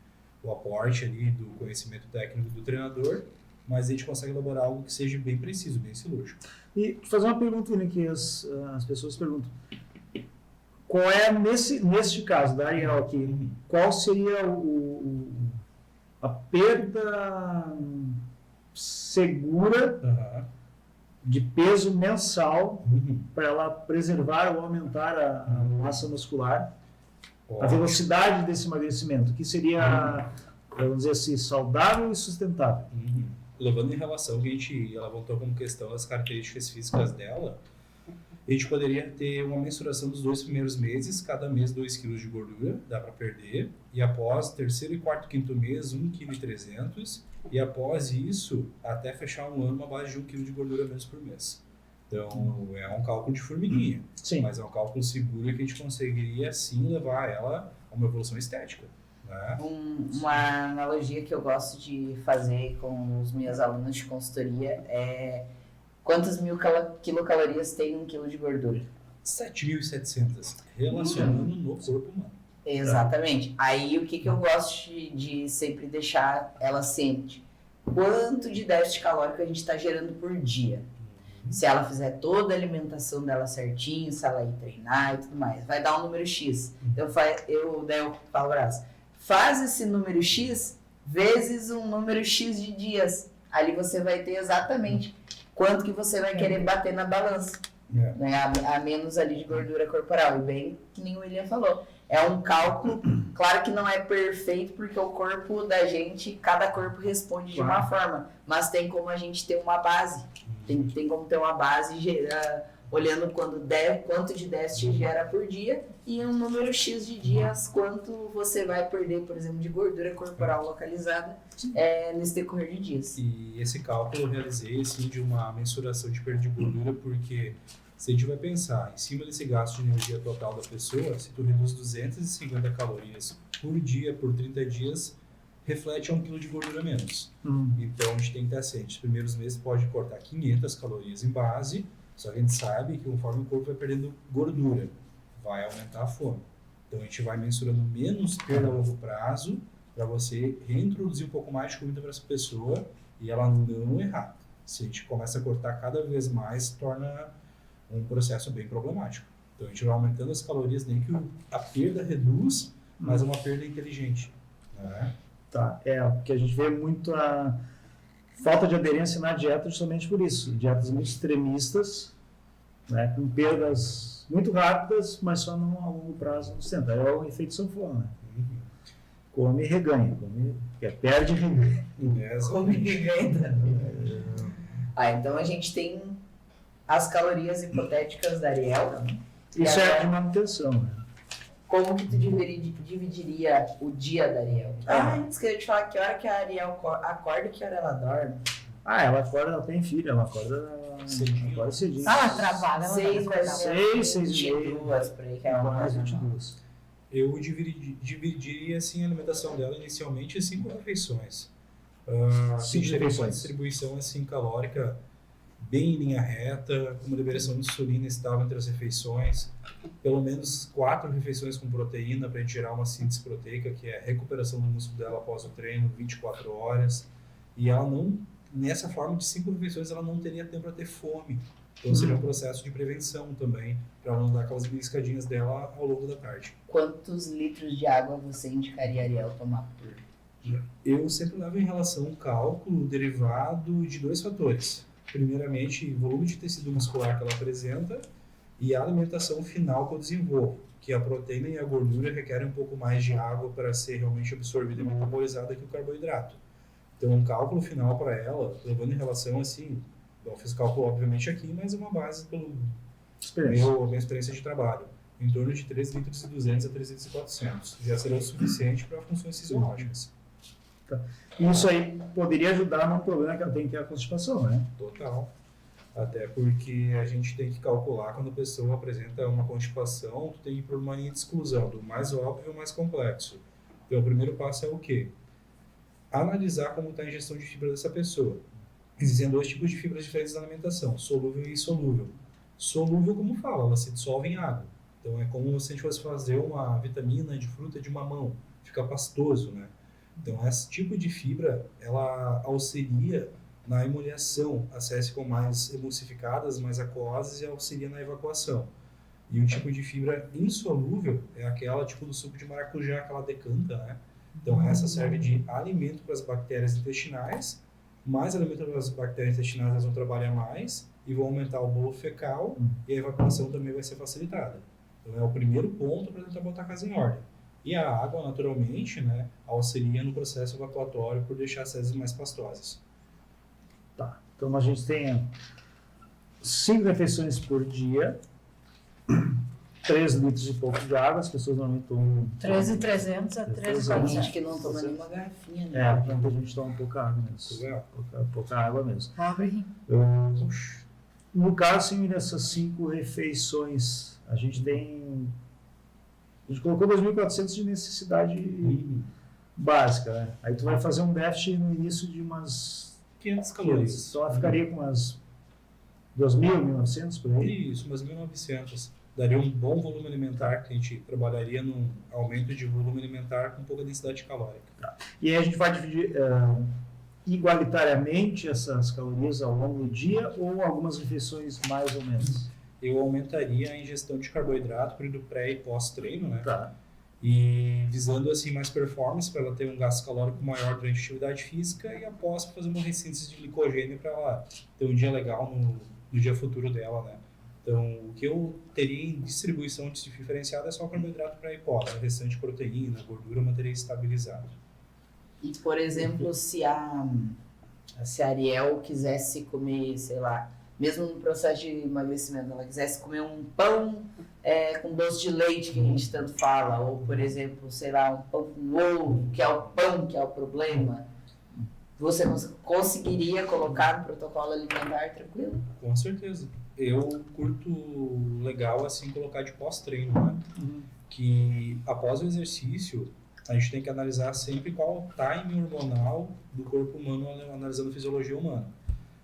S4: o aporte ali do conhecimento técnico do treinador, mas a gente consegue elaborar algo que seja bem preciso, bem cirúrgico.
S1: E fazer uma pergunta, né, que as pessoas perguntam. Qual é, neste caso da Ariel aqui, qual seria a perda segura
S4: Aham.
S1: de peso mensal
S4: Uhum.
S1: para ela preservar ou aumentar a massa muscular, a
S4: Ótimo.
S1: velocidade desse emagrecimento, que seria, vamos dizer assim, saudável e sustentável?
S4: Uhum. Levando em relação que a gente levantou como questão as características físicas dela, a gente poderia ter uma mensuração dos 2 primeiros meses, cada mês 2 kg de gordura, dá para perder, e após terceiro, quarto, quinto mês, 1,3 kg, e após isso, até fechar um ano, uma base de 1 kg de gordura menos por mês. Então, é um cálculo de formiguinha,
S1: Sim.
S4: mas é um cálculo seguro que a gente conseguiria, sim, levar ela a uma evolução estética. Né?
S3: Uma analogia que eu gosto de fazer com os meus alunos de consultoria é quantas mil quilocalorias tem 1 quilo de gordura?
S4: 7.700, relacionando no corpo humano.
S3: Exatamente. Aí o que eu gosto de sempre deixar ela ciente? Quanto de déficit calórico a gente está gerando por dia? Se ela fizer toda a alimentação dela certinho, se ela ir treinar e tudo mais, vai dar um número X. Eu falo, Brás, faz esse número X vezes um número X de dias. Ali você vai ter exatamente quanto que você vai querer bater na balança.
S4: É.
S3: Né? A menos ali de gordura corporal. E bem, que nem o William falou. É um cálculo, claro que não é perfeito, porque o corpo da gente, cada corpo responde de uma forma. Mas tem como a gente ter uma base. Tem como ter uma base olhando quanto de déficit gera por dia e um número X de dias, quanto você vai perder, por exemplo, de gordura corporal localizada nesse decorrer de dias.
S4: E esse cálculo eu realizei assim, de uma mensuração de perda de gordura, porque se a gente vai pensar em cima desse gasto de energia total da pessoa, se tu reduz 250 calorias por dia, por 30 dias, reflete a 1 kg de gordura a menos. Então a gente tem que estar ciente. Os primeiros meses pode cortar 500 calorias em base, só que a gente sabe que conforme o corpo vai perdendo gordura, vai aumentar a fome. Então a gente vai mensurando menos perda a longo prazo para você reintroduzir um pouco mais de comida para essa pessoa e ela não errar. Se a gente começa a cortar cada vez mais, torna um processo bem problemático. Então a gente vai aumentando as calorias, nem que a perda reduz, mas é uma perda inteligente. Né?
S1: Tá, porque a gente vê muito a falta de aderência na dieta justamente por isso. Dietas muito extremistas, né, com perdas muito rápidas, mas só a longo prazo não sustenta. É o efeito sanfona, né? Come e reganha. Perde e reganha.
S3: Come e reganha. Então a gente tem as calorias hipotéticas da Ariel.
S1: Isso é de manutenção, né?
S3: Como que tu dividiria o dia da Ariel? Antes que eu te falar que hora que a Ariel acorda e que hora ela dorme.
S1: Ela acorda, ela tem filho, ela acorda cedinho.
S2: Ela trabalha, ela
S3: 6:22 por aí, que é uma
S1: mais 22.
S4: Eu dividiria assim, a alimentação dela inicialmente em 5 refeições.
S1: 5
S4: refeições. Uma distribuição assim, calórica bem em linha reta, com uma liberação de insulina estável entre as refeições, pelo menos 4 refeições com proteína para a gente gerar uma síntese proteica, que é a recuperação do músculo dela após o treino, 24 horas. E ela não, nessa forma de 5 refeições, ela não teria tempo para ter fome. Então seria um processo de prevenção também, para ela não dar aquelas beliscadinhas dela ao longo da tarde.
S3: Quantos litros de água você indicaria a Ariel tomar por dia?
S4: Eu sempre levo em relação um cálculo derivado de 2 fatores. Primeiramente, volume de tecido muscular que ela apresenta e a alimentação final que eu desenvolvo, que a proteína e a gordura requerem um pouco mais de água para ser realmente absorvida e metabolizada que o carboidrato. Então, um cálculo final para ela, levando em relação assim, eu fiz cálculo obviamente aqui, mas é uma base pelo minha experiência de trabalho, em torno de 3 litros e 200 a 3 litros e 400. Já será o suficiente para funções fisiológicas.
S1: Tá. Isso aí poderia ajudar num problema que ela tem, que é a constipação, né?
S4: Total. Até porque a gente tem que calcular quando a pessoa apresenta uma constipação, tu tem que ir por uma linha de exclusão, do mais óbvio ao mais complexo. Então o primeiro passo é o quê? Analisar como está a ingestão de fibra dessa pessoa. Existem 2 tipos de fibras diferentes na alimentação, solúvel e insolúvel. Solúvel, como fala, ela se dissolve em água. Então é como se a gente fosse fazer uma vitamina de fruta de mamão, fica pastoso, né? Então esse tipo de fibra, ela auxilia na emulhação, as células ficam mais emulsificadas, mais aquosas e auxilia na evacuação. E o tipo de fibra insolúvel é aquela tipo do suco de maracujá que ela decanta, né? Então essa serve de alimento para as bactérias intestinais, mais alimento para as bactérias intestinais, elas vão trabalhar mais e vão aumentar o bolo fecal e a evacuação também vai ser facilitada. Então é o primeiro ponto para tentar botar a casa em ordem. E a água, naturalmente, né, auxilia no processo evacuatório por deixar as fezes mais pastosas.
S1: Tá. Então a gente tem 5 refeições por dia, 3 litros e pouco de água, as pessoas normalmente tomam
S2: 13.300 a
S3: 13.400. Gente
S2: 13.400.
S3: que não toma nenhuma garrafinha, né?
S1: Muita gente toma pouca água mesmo. Pouca água mesmo.
S2: Pobre.
S1: No caso, assim, dessas 5 refeições, a gente colocou 2.400 de necessidade básica, né? Aí tu vai fazer um déficit no início de umas
S4: 500 calorias.
S1: Então ela ficaria com umas 2.000, 1.900 por aí?
S4: Isso, umas 1.900. Daria um bom volume alimentar, que a gente trabalharia num aumento de volume alimentar com pouca densidade calórica.
S1: Tá. E aí a gente vai dividir igualitariamente essas calorias ao longo do dia ou algumas refeições mais ou menos?
S4: Eu aumentaria a ingestão de carboidrato período pré e pós-treino, né?
S1: Tá.
S4: E visando assim mais performance para ela ter um gasto calórico maior durante a atividade física e após fazer uma ressíntese de glicogênio para ela ter um dia legal no dia futuro dela, né? Então, o que eu teria em distribuição diferenciada é só o carboidrato para e pós, o restante proteína, gordura eu manteria estabilizado.
S3: E, por exemplo, se a Ariel quisesse comer, sei lá, mesmo no processo de emagrecimento, ela quisesse comer um pão com doce de leite, que a gente tanto fala, ou, por exemplo, sei lá, um pão com ovo, que é o pão que é o problema, você conseguiria colocar no protocolo alimentar tranquilo?
S4: Com certeza. Eu curto legal assim colocar de pós-treino, né? Que após o exercício, a gente tem que analisar sempre qual o time hormonal do corpo humano, analisando a fisiologia humana.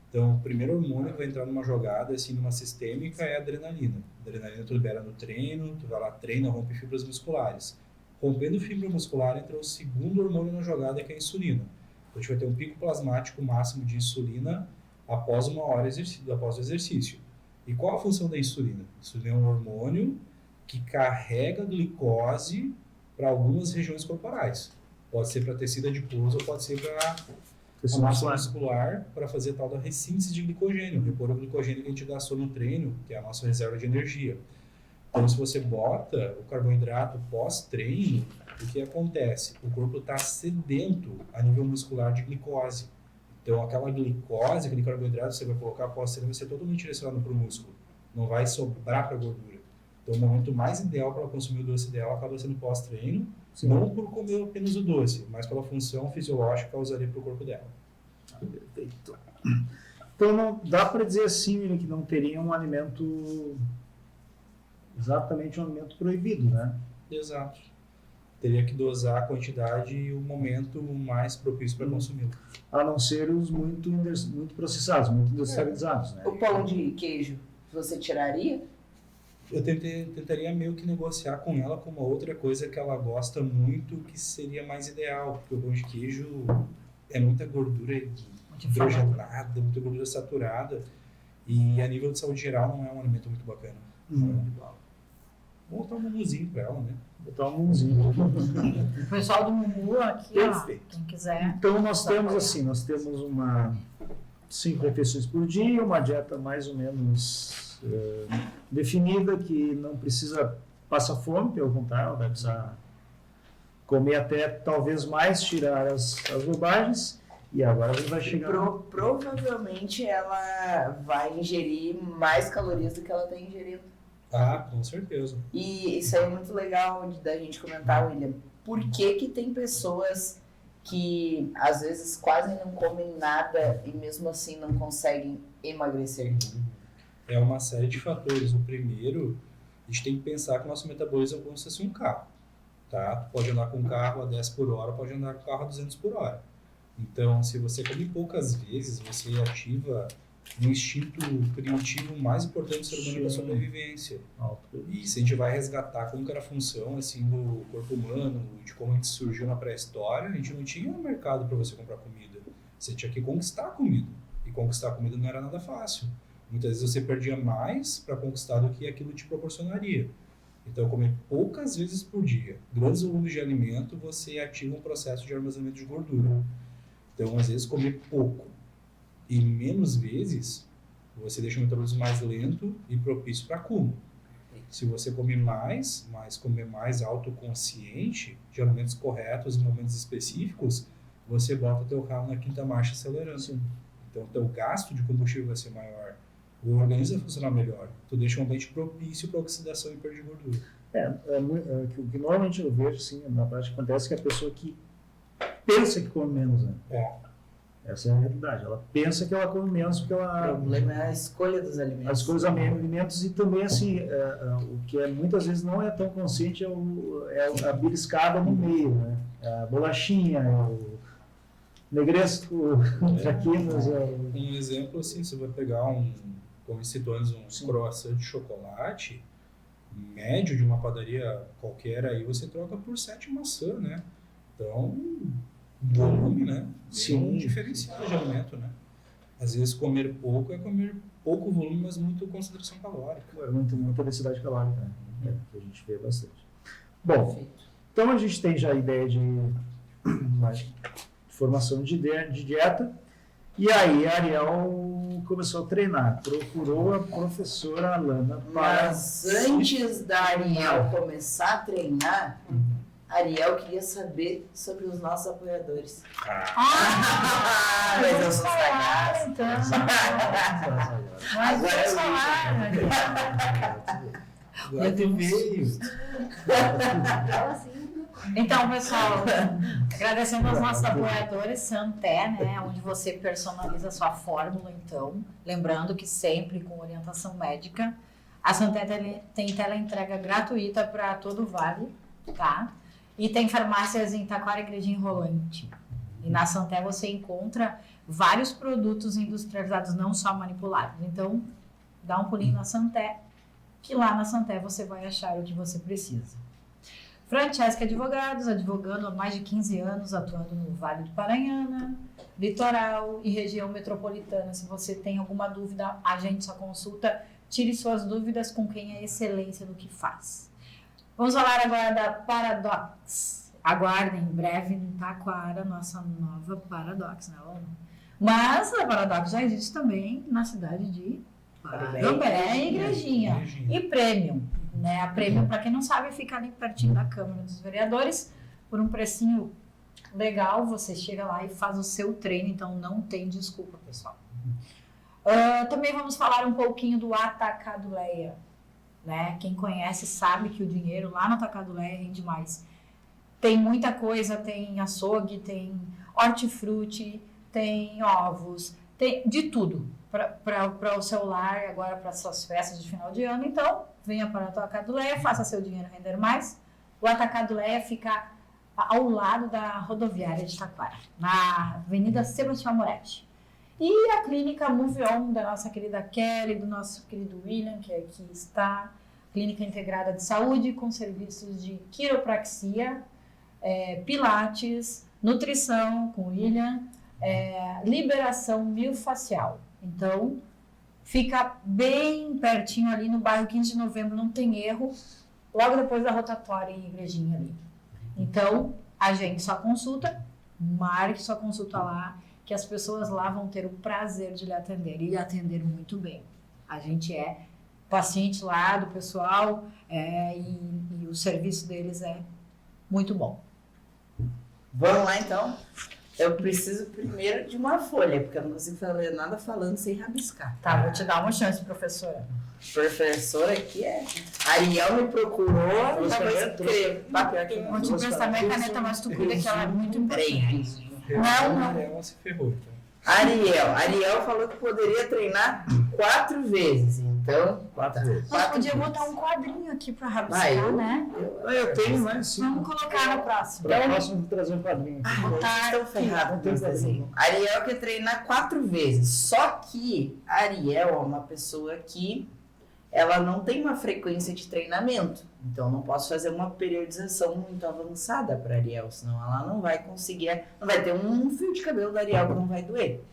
S4: Então, o primeiro hormônio que vai entrar numa jogada, assim, numa sistêmica, é a adrenalina. A adrenalina tu libera no treino, tu vai lá, treina, rompe fibras musculares. Rompendo fibra muscular, entra o segundo hormônio na jogada, que é a insulina. Então, a gente vai ter um pico plasmático máximo de insulina após uma hora após o exercício. E qual a função da insulina? A insulina é um hormônio que carrega glicose para algumas regiões corporais. Pode ser para tecido adiposo ou pode ser para a massa muscular, para fazer tal da ressíntese de glicogênio, repor o glicogênio que a gente gastou no treino, que é a nossa reserva de energia. Então, se você bota o carboidrato pós-treino, o que acontece? O corpo está sedento a nível muscular de glicose. Então, aquela glicose, aquele carboidrato que você vai colocar pós-treino vai ser totalmente direcionado para o músculo. Não vai sobrar para a gordura. Então, o momento mais ideal para ela consumir o doce dela acaba sendo pós-treino, não por comer apenas o doce, mas pela função fisiológica que ela usaria para o corpo dela.
S1: Perfeito. Então, não dá para dizer assim, William, que não teria um alimento, exatamente um alimento proibido, né?
S4: Exato. Teria que dosar a quantidade e o momento mais propício para consumi-lo.
S1: A não ser os muito processados, muito industrializados, né?
S3: O pão de queijo, você tiraria?
S4: Eu tentaria meio que negociar com ela com uma outra coisa que ela gosta muito, que seria mais ideal, porque o pão de queijo é muita gordura hidrogenada, muita gordura saturada, e a nível de saúde geral não é um alimento muito bacana. Vou botar um mumuzinho para ela, né?
S1: Botar um mumuzinho.
S2: O pessoal do Mumu aqui,
S1: Perfeito.
S2: ó, quem quiser.
S1: Então, nós temos 5 refeições por dia, uma dieta mais ou menos definida, que não precisa passar fome, pelo contrário, ela vai precisar comer até talvez mais, tirar as bobagens, e agora a gente vai chegar...
S3: Provavelmente ela vai ingerir mais calorias do que ela está ingerindo.
S4: Ah, com certeza.
S3: E isso aí é muito legal da gente comentar, William. Por que tem pessoas que às vezes quase não comem nada e mesmo assim não conseguem emagrecer?
S4: É uma série de fatores. O primeiro, a gente tem que pensar que o nosso metabolismo é como se fosse um carro. Tá? Tu pode andar com um carro a 10 por hora, pode andar com um carro a 200 por hora. Então, se você come poucas vezes, você ativa um instinto primitivo mais importante do ser humano para a sobrevivência. E se a gente vai resgatar como que era a função assim, do corpo humano, de como a gente surgiu na pré-história, a gente não tinha um mercado para você comprar comida. Você tinha que conquistar a comida. E conquistar a comida não era nada fácil. Muitas vezes você perdia mais para conquistar do que aquilo te proporcionaria. Então, comer poucas vezes por dia, grandes volumes de alimento, você ativa um processo de armazenamento de gordura. Então, às vezes, comer pouco e menos vezes, você deixa o metabolismo mais lento e propício para acúmulo. Se você comer mais, mas comer mais autoconsciente, de alimentos corretos em momentos específicos, você bota teu carro na quinta marcha acelerando. Sim. Então, o teu gasto de combustível vai ser maior. O organismo vai funcionar melhor. Tu deixa um ambiente propício para oxidação e perda de gordura.
S1: O que normalmente eu vejo, sim, na prática acontece que a pessoa que pensa que come menos, né? Essa é a realidade. Ela pensa que ela come menos porque ela...
S3: O problema é a escolha dos alimentos.
S1: A escolha dos alimentos e também, assim, o que muitas vezes não é tão consciente é a beliscada no meio, né? A bolachinha, o negresco, traquinas...
S4: Um exemplo, assim, você vai pegar como citou antes, um croissant de chocolate médio de uma padaria qualquer, aí você troca por 7 maçã, né? Então, volume, né? Sim. Um diferencial de alimento, né? Às vezes comer pouco é comer pouco volume, mas muito concentração calórica.
S1: Muita densidade calórica, né? Que a gente vê bastante. Bom, então a gente tem já a ideia de formação de dieta, e aí a Ariel começou a treinar, procurou a professora Alana para...
S3: Mas antes da Ariel começar a treinar, Ariel queria saber sobre os nossos apoiadores. Mas eu sou sagaz.
S2: Mas vamos falar.
S4: Agora tu veio.
S2: Então, pessoal, agradecendo aos nossos apoiadores, Santé, né, onde você personaliza a sua fórmula, então, lembrando que sempre com orientação médica. A Santé tem teleentrega gratuita para todo o Vale, tá? E tem farmácias em Taquara, Igrejinha e Rolante. E na Santé você encontra vários produtos industrializados, não só manipulados. Então, dá um pulinho na Santé, que lá na Santé você vai achar o que você precisa. Francesca Advogados, advogando há mais de 15 anos, atuando no Vale do Paranhana, Litoral e região metropolitana. Se você tem alguma dúvida, agende sua consulta, tire suas dúvidas com quem é excelência no que faz. Vamos falar agora da Paradox. Aguardem, em breve em Taquara, nossa nova Paradox, né? Mas a Paradox já existe também na cidade de Parobé e Igrejinha. E Premium, né? A Premium, para quem não sabe, fica ali pertinho da Câmara dos Vereadores, por um precinho legal, você chega lá e faz o seu treino, então não tem desculpa, pessoal. Também vamos falar um pouquinho do Atacado Leia, né? Quem conhece sabe que o dinheiro lá no Atacado Leia rende mais. Tem muita coisa, tem açougue, tem hortifruti, tem ovos, tem de tudo para o seu lar, agora para suas festas de final de ano. Então, venha para o Atacado Leia, faça seu dinheiro render mais. O Atacado Leia fica ao lado da rodoviária de Taquara, na Avenida Sebastião Moretti. E a clínica Move On, da nossa querida Kelly, do nosso querido William, que aqui está. Clínica integrada de saúde com serviços de quiropraxia, pilates, nutrição com o William, liberação miofascial. Então, fica bem pertinho ali no bairro 15 de Novembro, não tem erro, logo depois da rotatória em Igrejinha ali. Então, agende sua consulta, marque sua consulta lá, que as pessoas lá vão ter o prazer de lhe atender e lhe atender muito bem. A gente é paciente lá do pessoal e o serviço deles é muito bom.
S3: Vamos lá, então. Eu preciso primeiro de uma folha, porque eu não consigo fazer nada falando sem rabiscar.
S2: Tá, vou te dar uma chance, professora.
S3: Professora aqui Ariel me procurou, já vou escrever. Papel aqui.
S2: Vou te prestar minha caneta, mas tu cuida que ela é muito importante.
S4: Ela se ferrou, então.
S3: Ariel falou que poderia treinar 4 vezes, então...
S1: 4 vezes.
S2: Nós podíamos botar um quadrinho aqui pra rabiscar,
S3: Vai,
S2: né?
S1: Eu tenho mais 5.
S2: Vamos colocar no próximo.
S1: Para o próximo, vou trazer um quadrinho aqui.
S3: Estão ferrados com esse desenho. Ariel quer treinar 4 vezes, só que Ariel é uma pessoa que ela não tem uma frequência de treinamento, então não posso fazer uma periodização muito avançada para Ariel, senão ela não vai conseguir, não vai ter um fio de cabelo da Ariel que não vai doer.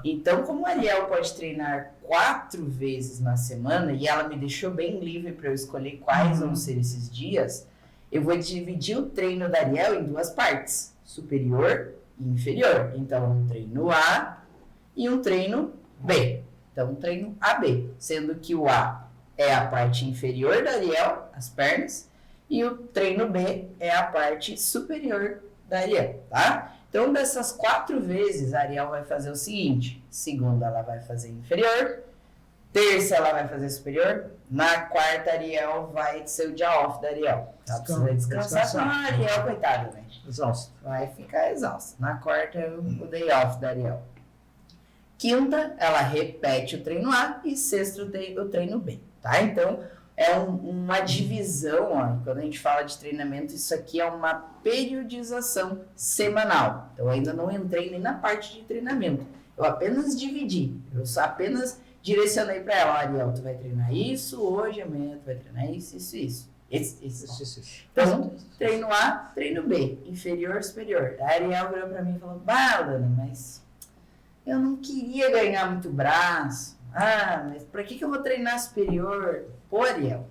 S3: Então, como a Ariel pode treinar 4 vezes na semana, e ela me deixou bem livre para eu escolher quais vão ser esses dias, eu vou dividir o treino da Ariel em 2 partes, superior e inferior. Então, um treino A e um treino B. Então, um treino AB, sendo que o A é a parte inferior da Ariel, as pernas, e o treino B é a parte superior da Ariel, tá? Então, dessas 4 vezes, a Ariel vai fazer o seguinte: segunda ela vai fazer inferior, terça ela vai fazer superior, na quarta a Ariel vai ser o dia off da Ariel. Ela precisa descansar, senão a Ariel, coitada, né?
S1: Exausto.
S3: Vai ficar exausta. Na quarta é o day off da Ariel. Quinta, ela repete o treino A e sexta o treino B, tá? Então, é uma divisão, ó. Quando a gente fala de treinamento, isso aqui é uma periodização semanal. Eu ainda não entrei nem na parte de treinamento. Eu apenas dividi. Eu só apenas direcionei para ela: Ariel, tu vai treinar isso hoje, amanhã tu vai treinar isso, isso. Isso. Então, treino A, treino B, inferior, superior. A Ariel virou para mim e falou: bah, Lana, mas eu não queria ganhar muito braço. Mas pra que eu vou treinar superior? Pô, Ariel,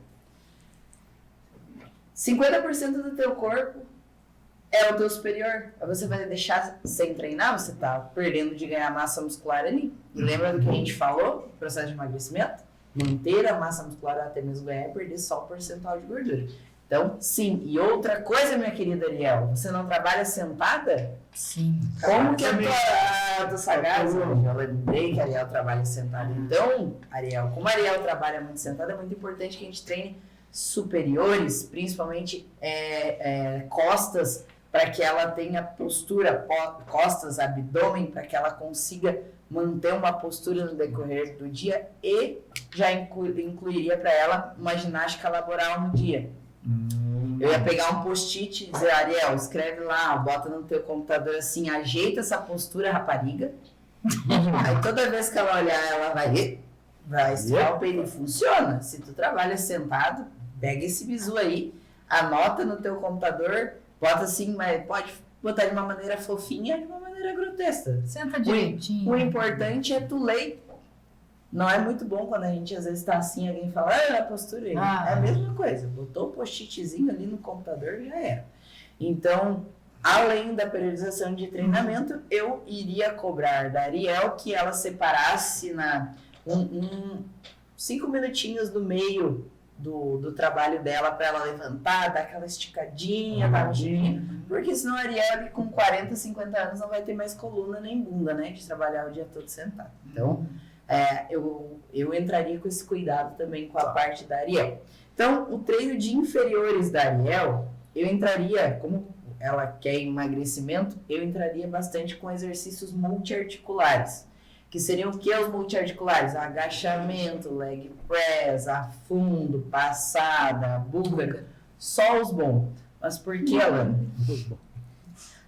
S3: 50% do teu corpo é o teu superior. Aí você vai deixar sem treinar, você tá perdendo de ganhar massa muscular ali. E lembra do que a gente falou? Processo de emagrecimento? Manter a massa muscular até mesmo ganhar e perder só o percentual de gordura. Então, sim. E outra coisa, minha querida Ariel, você não trabalha sentada?
S2: Sim.
S3: Como que a tua sagaz? Eu lembrei que a Ariel trabalha sentada. Então, Ariel, como a Ariel trabalha muito sentada, é muito importante que a gente treine superiores, principalmente costas, para que ela tenha postura, costas, abdômen, para que ela consiga manter uma postura no decorrer do dia, e já incluiria para ela uma ginástica laboral no dia. Eu ia pegar um post-it e dizer, Ariel, escreve lá, bota no teu computador assim, ajeita essa postura, rapariga. Aí toda vez que ela olhar, ela vai estirar o peito. Funciona. Se tu trabalha sentado, pega esse bizu aí, anota no teu computador, bota assim, mas pode botar de uma maneira fofinha, de uma maneira grotesca.
S2: Senta direitinho.
S3: O importante é tu ler. Não é muito bom quando a gente às vezes tá assim, alguém fala, a postura aí. É a mesma coisa. Botou o post-itzinho ali no computador e já era. Então, além da periodização de treinamento, eu iria cobrar da Ariel que ela separasse 5 minutinhos do meio do trabalho dela para ela levantar, dar aquela esticadinha, dar mexidinha. Porque senão a Ariel ali com 40, 50 anos não vai ter mais coluna nem bunda, né? De trabalhar o dia todo sentado. Então, eu entraria com esse cuidado também com a parte da Ariel. Então, o treino de inferiores da Ariel, eu entraria, como ela quer emagrecimento, eu entraria bastante com exercícios multiarticulares. Que seriam o que os multiarticulares? Agachamento, leg press, afundo, passada, búlgaro. Só os bons. Mas por que, Alana?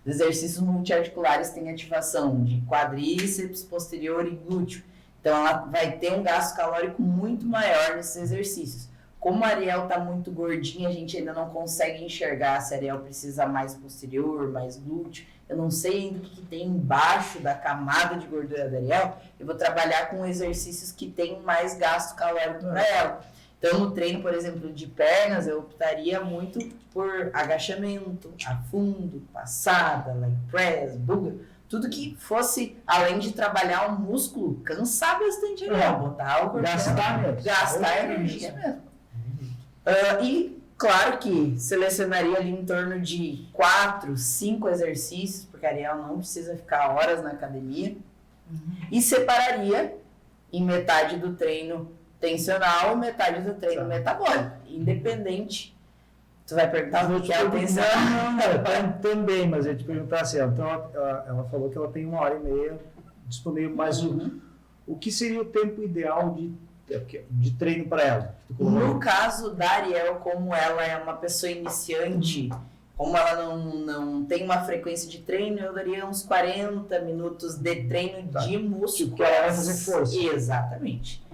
S3: Os exercícios multiarticulares têm ativação de quadríceps, posterior e glúteo. Então, ela vai ter um gasto calórico muito maior nesses exercícios. Como a Ariel está muito gordinha, a gente ainda não consegue enxergar se a Ariel precisa mais posterior, mais glúteo. Eu não sei ainda o que tem embaixo da camada de gordura da Ariel. Eu vou trabalhar com exercícios que têm mais gasto calórico para ela. Então, no treino, por exemplo, de pernas, eu optaria muito por agachamento, afundo, passada, leg press, búlgaro. Tudo que fosse, além de trabalhar o músculo, cansar bastante a Ariel. Botar o corpo, gastar energia mesmo. E claro que selecionaria ali em torno de 4, 5 exercícios, porque a Ariel não precisa ficar horas na academia. E separaria em metade do treino tensional e metade do treino metabólico. Independente. Tu vai perguntar o que é o tensional?
S1: Não, também, mas eu ia te perguntar assim, então ela falou que ela tem 1h30 disponível, mas o que seria o tempo ideal de treino para ela?
S3: No caso da Ariel, como ela é uma pessoa iniciante, como ela não tem uma frequência de treino, eu daria uns 40 minutos de treino de músculo.
S1: Porque ela vai fazer força.
S3: Exatamente.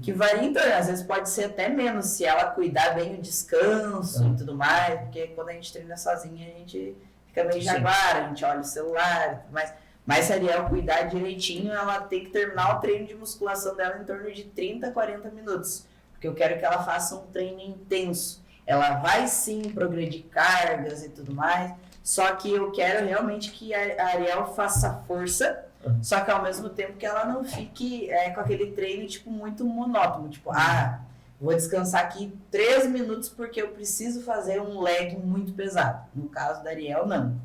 S3: Que varia, então, às vezes pode ser até menos, se ela cuidar bem o descanso e tudo mais, porque quando a gente treina sozinha, a gente fica meio jaguara, a gente olha o celular e tudo mais. Mas se a Ariel cuidar direitinho, ela tem que terminar o treino de musculação dela em torno de 30 a 40 minutos. Porque eu quero que ela faça um treino intenso. Ela vai sim progredir cargas e tudo mais, só que eu quero realmente que a Ariel faça força, só que ao mesmo tempo que ela não fique com aquele treino tipo muito monótono, tipo, vou descansar aqui 3 minutos porque eu preciso fazer um leg muito pesado. No caso da Ariel, não.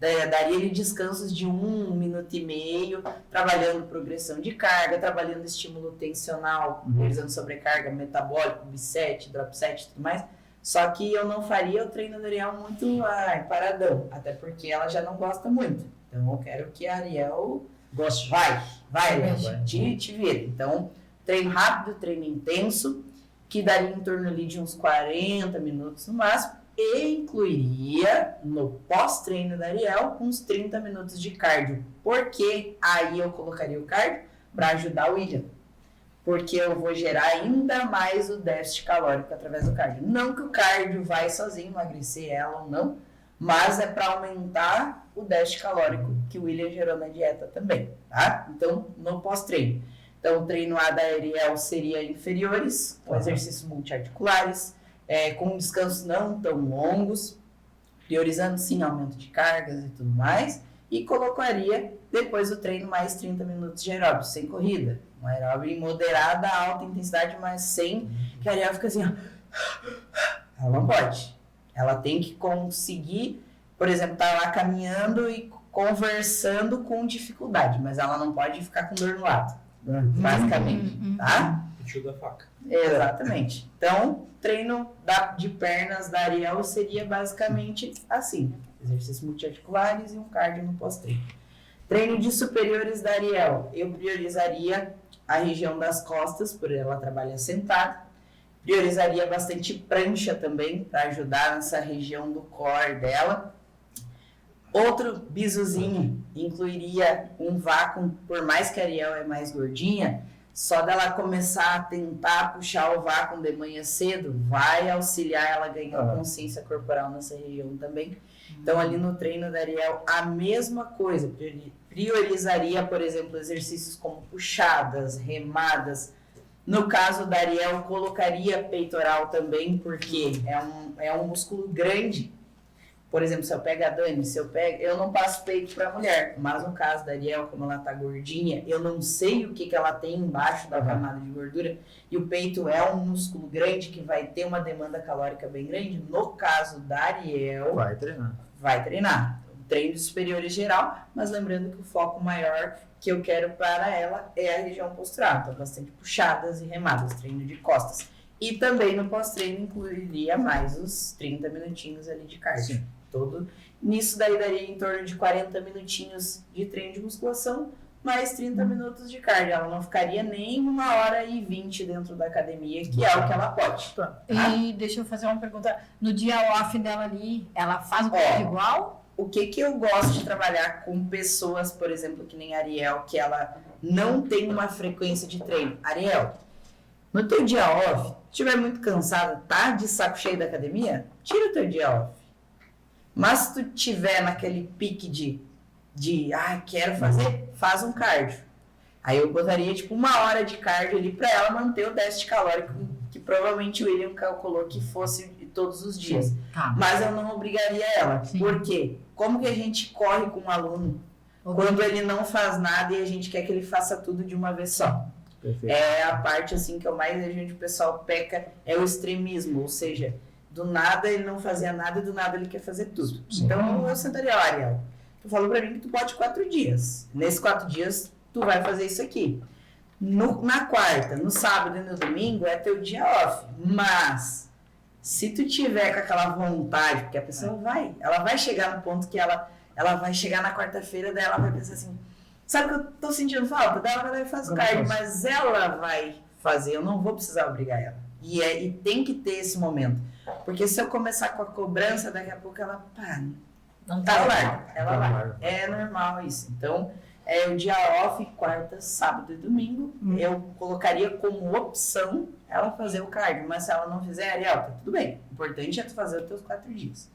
S3: Daria-lhe descansos de 1 minuto e meio, trabalhando progressão de carga, trabalhando estímulo tensional, realizando sobrecarga metabólica, bisete, drop set e tudo mais. Só que eu não faria o treino da Ariel muito paradão, até porque ela já não gosta muito. Então eu quero que a Ariel
S1: goste.
S3: Vai, Ariel, te vira. Então, treino rápido, treino intenso, que daria em torno ali de uns 40 minutos no máximo, e incluiria no pós-treino da Ariel uns 30 minutos de cardio. Por que aí eu colocaria o cardio? Para ajudar o William. Porque eu vou gerar ainda mais o déficit calórico através do cardio. Não que o cardio vai sozinho emagrecer ela ou não, mas é para aumentar o déficit calórico que o William gerou na dieta também, tá? Então, no pós-treino. Então, o treino A da Ariel seria inferiores, com exercícios multiarticulares, com descansos não tão longos, priorizando sim aumento de cargas e tudo mais, e colocaria depois do treino mais 30 minutos de aeróbio, sem corrida. Um aeróbio em moderada, alta intensidade, mas sem que a Ariel fique assim, ela não pode. Ela tem que conseguir, por exemplo, estar lá caminhando e conversando com dificuldade, mas ela não pode ficar com dor no lado, basicamente, tá?
S4: O tio da faca.
S3: Exatamente. Então, treino de pernas da Ariel seria basicamente assim, exercícios multiarticulares e um cardio no pós-treino. Treino de superiores da Ariel, eu priorizaria a região das costas, por ela trabalhar sentada, Priorizaria bastante prancha também, para ajudar nessa região do core dela. Outro bisuzinho incluiria um vácuo, por mais que a Ariel é mais gordinha, só dela começar a tentar puxar o vácuo de manhã cedo, vai auxiliar ela a ganhar consciência corporal nessa região também. Então, ali no treino da Ariel, a mesma coisa. Priorizaria, por exemplo, exercícios como puxadas, remadas. No caso da Ariel, colocaria peitoral também, porque é um músculo grande. Por exemplo, se eu pego a Dani, eu não passo peito para mulher, mas no caso da Ariel, como ela tá gordinha, eu não sei o que ela tem embaixo da camada de gordura, e o peito é um músculo grande que vai ter uma demanda calórica bem grande. No caso da Ariel, vai treinar. Treino superior em geral, mas lembrando que o foco maior que eu quero para ela é a região postural, então bastante puxadas e remadas, treino de costas. E também no pós-treino incluiria mais os 30 minutinhos ali de cardio. Nisso daí daria em torno de 40 minutinhos de treino de musculação, mais 30 minutos de cardio. Ela não ficaria nem 1h20 dentro da academia, que é o que ela pode.
S2: E deixa eu fazer uma pergunta. No dia off dela ali, ela faz o cardio igual?
S3: O que eu gosto de trabalhar com pessoas, por exemplo, que nem a Ariel, que ela não tem uma frequência de treino. Ariel, no teu dia off, se estiver muito cansada, tá de saco cheio da academia, tira o teu dia off. Mas se tu tiver naquele pique de quero fazer, faz um cardio. Aí eu botaria tipo 1 hora de cardio ali para ela manter o déficit calórico que provavelmente o William calculou que fosse todos os dias.
S2: Tá.
S3: Mas eu não obrigaria ela.
S2: Sim.
S3: Por quê? Como que a gente corre com um aluno quando ele não faz nada e a gente quer que ele faça tudo de uma vez só?
S1: Perfeito.
S3: É a parte assim que eu mais vejo onde o pessoal peca, é o extremismo, ou seja, do nada ele não fazia nada e do nada ele quer fazer tudo.
S1: Sim.
S3: Então eu sentaria, Ariel, tu falou pra mim que tu pode 4 dias. Nesses 4 dias tu vai fazer isso aqui. Na quarta, no sábado e no domingo é teu dia off, mas se tu tiver com aquela vontade, porque a pessoa ela vai chegar no ponto que ela vai chegar na quarta-feira, daí ela vai pensar assim, sabe que eu tô sentindo falta? Daí ela vai lá e faz o cardio, mas ela vai fazer, eu não vou precisar obrigar ela. E tem que ter esse momento. Porque se eu começar com a cobrança, daqui a pouco ela,
S2: Não
S3: tá
S2: tá
S3: larga. Ela
S1: Tá
S3: vai.
S1: larga.
S3: É normal isso. Então, o dia off, quarta, sábado e domingo, eu colocaria como opção ela fazer o cardio. Mas se ela não fizer, Ariel, tá tudo bem. O importante é tu fazer os teus 4 dias.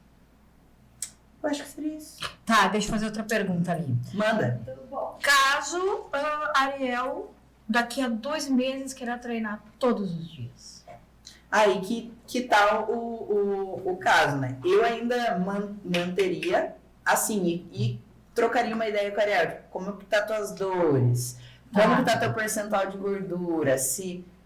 S3: Eu acho que seria isso.
S2: Tá, deixa eu fazer outra pergunta ali.
S3: Manda.
S5: Tudo bom.
S2: Caso a Ariel, daqui a 2 meses, queira treinar todos os dias.
S3: Aí que tá o caso, né? Eu ainda manteria assim e trocaria uma ideia com a Ariel. Tipo, como que tá tuas dores? Como que tá teu percentual de gordura?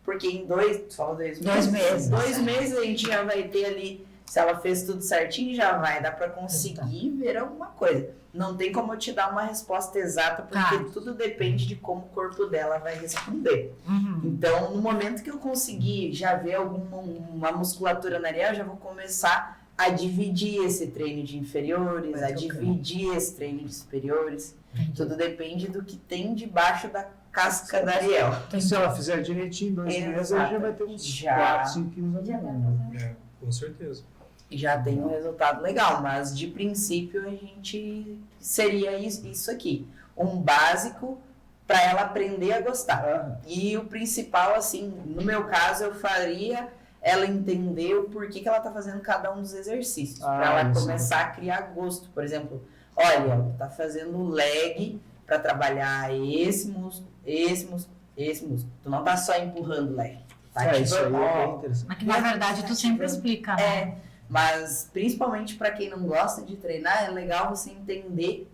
S3: Porque em 2 meses. 2 meses a gente já vai ter ali, se ela fez tudo certinho, já vai dar pra conseguir ver alguma coisa. Não tem como eu te dar uma resposta exata, porque tudo depende de como o corpo dela vai responder. Então, no momento que eu conseguir já ver uma musculatura na Ariel, eu já vou começar a dividir esse treino de inferiores, dividir esse treino de superiores. Tudo depende do que tem debaixo da casca da Ariel.
S1: Se ela fizer direitinho, 2 meses, ela já vai ter uns 4, 5 quilos a mais.
S4: Com certeza.
S3: Já tem um resultado legal, mas de princípio a gente seria isso aqui. Um básico para ela aprender a gostar. E o principal, assim, no meu caso, eu faria ela entender o porquê que ela tá fazendo cada um dos exercícios. Para ela começar a criar gosto. Por exemplo, olha, tá fazendo leg para trabalhar esse músculo, esse músculo, esse músculo. Tu não tá só empurrando leg. Tá
S1: Isso aí é bem interessante.
S2: Mas que na verdade tu sempre explica, né?
S3: Mas principalmente para quem não gosta de treinar, é legal você entender.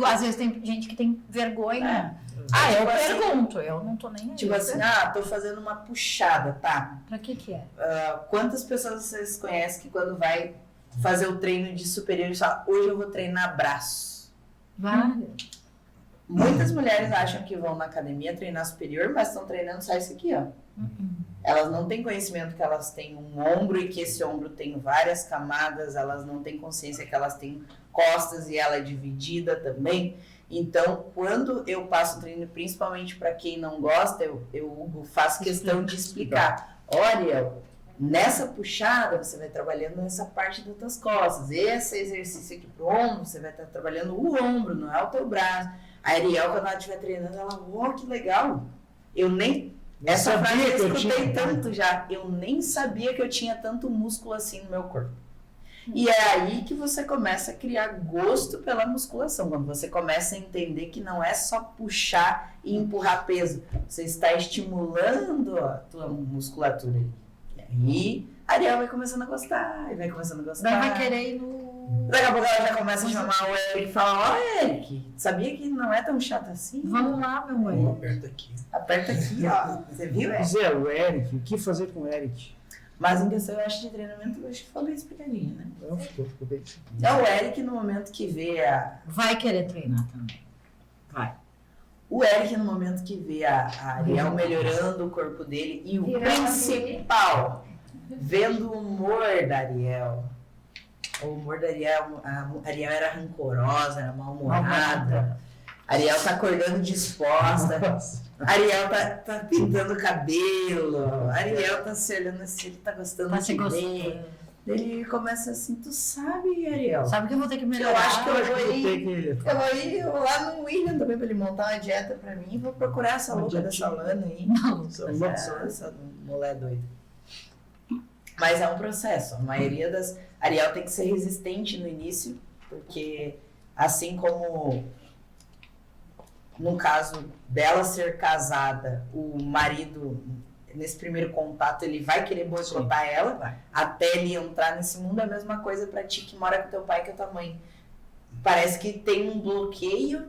S2: Às vezes tem gente que tem vergonha. Eu pergunto, eu não tô nem aí.
S3: Tipo assim, tô fazendo uma puxada, tá?
S2: Pra que é?
S3: Quantas pessoas vocês conhecem que quando vai fazer o treino de superior, falam, hoje eu vou treinar braço?
S2: Várias.
S3: Muitas mulheres acham que vão na academia treinar superior, mas estão treinando só isso aqui, ó. Elas não têm conhecimento que elas têm um ombro e que esse ombro tem várias camadas, elas não têm consciência que elas têm costas e ela é dividida também. Então, quando eu passo treino, principalmente para quem não gosta, eu faço questão de explicar. Olha, Nessa puxada, você vai trabalhando nessa parte das tuas costas. Esse exercício aqui pro ombro, você vai estar trabalhando o ombro, não é o teu braço. A Ariel, quando ela estiver treinando, ela, que legal. Essa frase eu escutei tanto já. Eu nem sabia que eu tinha tanto músculo assim no meu corpo. E é aí que você começa a criar gosto pela musculação. Quando você começa a entender que não é só puxar e empurrar peso. Você está estimulando a tua musculatura. E aí a Ariel vai começando a gostar. E vai começando a gostar.
S2: Daí vai querer ir no...
S3: Daqui a pouco ela já começa a chamar o Eric e fala, Eric, sabia que não é tão chato assim?
S2: Vamos lá, meu amor.
S4: Aperta aqui.
S3: Aperta aqui, ó. Você viu, Eric?
S1: Zé, o Eric, o que fazer com o Eric?
S3: Mas em questão, eu acho, de treinamento, eu acho que foi bem explicadinho, né?
S1: Não, ficou bem.
S3: Então, o Eric, no momento que vê
S2: Vai querer treinar também. Vai.
S3: O Eric, no momento que vê a Ariel melhorando o corpo dele, e o principal, vendo o humor da Ariel. O humor da Ariel, a Ariel era rancorosa, era mal-humorada. A Ariel tá acordando disposta. A Ariel tá pintando o cabelo. A Ariel tá se olhando assim, ele tá gostando
S2: Tá se
S3: de
S2: gostando.
S3: ver. Ele começa assim, tu sabe, Ariel?
S2: Sabe que eu vou ter que
S3: Eu
S2: melhorar.
S3: acho que eu vou ir.
S1: Tem
S3: Eu vou ir lá no William também pra ele montar uma dieta pra mim. Vou procurar essa louca dessa Lana aí. Essa mulher doida. Mas é um processo. A maioria das... Ariel tem que ser resistente no início, porque assim como no caso dela ser casada, o marido, nesse primeiro contato, ele vai querer boicotar ela, até ele entrar nesse mundo. É a mesma coisa pra ti que mora com teu pai e com a tua mãe. Parece que tem um bloqueio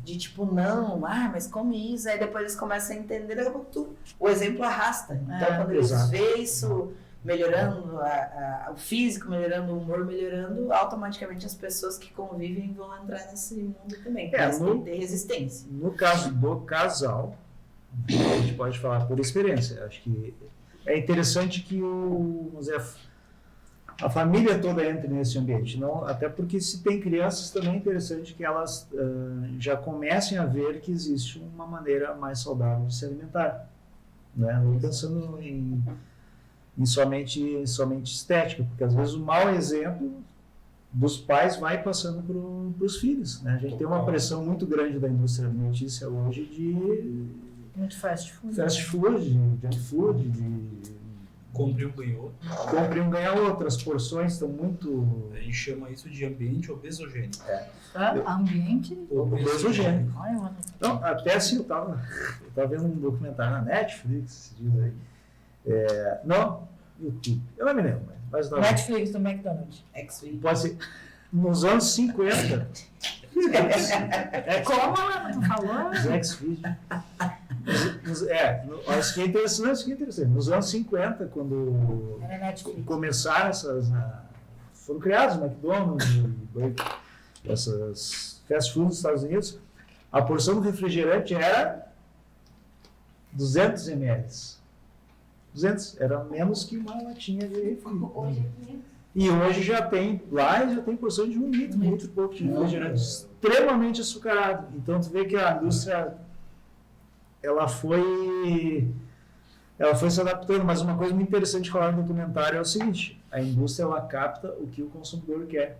S3: de tipo, não, mas como isso? Aí depois eles começam a entender, daqui a pouco o exemplo arrasta. Então, quando eles veem isso melhorando, o físico melhorando, o humor melhorando, automaticamente as pessoas que convivem vão entrar nesse mundo também. Mas tem que ter resistência.
S1: No caso do casal, a gente pode falar por experiência. Acho que é interessante que vamos dizer, a família toda entre nesse ambiente. Não, até porque se tem crianças também é interessante que elas já comecem a ver que existe uma maneira mais saudável de se alimentar. Né? Não pensando em somente estética, porque às vezes o mau exemplo dos pais vai passando para os filhos. Né? A gente tem uma pressão muito grande da indústria alimentícia hoje de
S2: muito fast food.
S1: Fast food, de junk food, de
S4: Compre um, ganha outro.
S1: compre um, ganha outro. As porções estão muito
S4: A gente chama isso de ambiente obesogênico.
S2: Ambiente.
S1: obesogênico.
S2: Ai, mano.
S1: Então, até assim, eu tava vendo um documentário na Netflix, esses dias aí. Não, YouTube. Eu não me lembro, mas não.
S2: Netflix do McDonald's.
S1: Pode ser. Nos anos 50.
S2: Como ela não falou?
S1: Os X-Video. Acho que é interessante. Nos anos 50, quando
S2: Era Netflix.
S1: começaram foram criados o McDonald's, essas fast food nos Estados Unidos, a porção do refrigerante era 200 ml. 200, era menos que uma latinha de refrigerante.
S5: Hoje é 500.
S1: E hoje já tem porção de 1 litro, 1 litro e pouco de refrigerante extremamente açucarado. Então tu vê que a indústria ela foi se adaptando, mas uma coisa muito interessante de falar no documentário é o seguinte: a indústria ela capta o que o consumidor quer.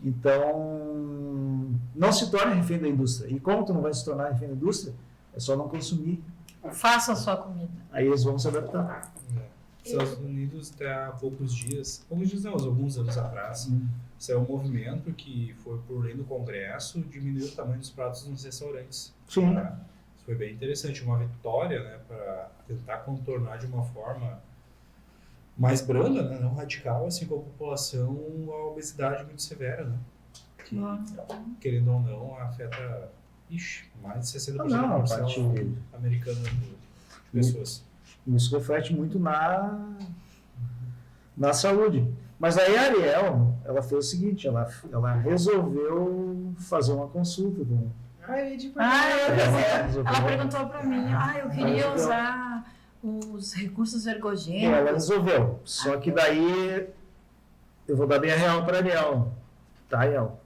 S1: Então não se torne refém da indústria. E como tu não vai se tornar refém da indústria, é só não consumir.
S2: Faça a sua comida.
S1: Aí eles vão se adaptar.
S4: Estados Unidos, até há poucos dias não, alguns anos atrás, saiu um movimento que foi por lei do Congresso diminuir o tamanho dos pratos nos restaurantes.
S1: Sim.
S4: Tá? Isso foi bem interessante, uma vitória, né, para tentar contornar de uma forma mais branda, né, não radical, assim, com a população, a obesidade muito severa, né, que, querendo ou não, afeta mais de 60% da população americana de pessoas.
S1: Isso reflete muito na saúde. Mas aí a Ariel, ela fez o seguinte, ela resolveu fazer uma consulta.
S2: Ela perguntou pra mim, eu queria usar os recursos ergogênicos.
S1: Ela resolveu. Só que daí eu vou dar bem a real para a Ariel. Tá, Ariel?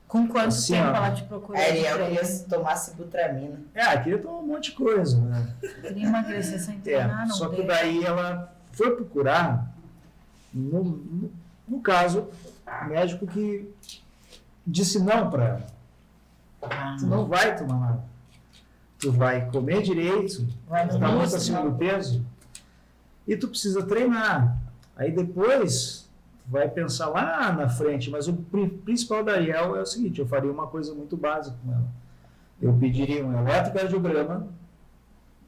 S2: Com quanto
S1: Assim,
S2: tempo
S1: ó,
S2: ela te procurou?
S3: A Ariel queria tomar sibutramina.
S1: Queria tomar um monte de coisa, né?
S2: Queria emagrecer sem treinar, não
S1: Só que
S2: deu.
S1: daí ela for procurar, no caso, médico que disse não para ela. Tu não vai tomar nada. Tu vai comer direito,
S2: Vai
S1: tu
S2: no
S1: tá muito
S2: início,
S1: acima
S2: não.
S1: do peso, e tu precisa treinar. Aí depois, tu vai pensar lá na frente, mas o principal da Ariel é o seguinte, eu faria uma coisa muito básica com ela. Eu pediria um eletrocardiograma,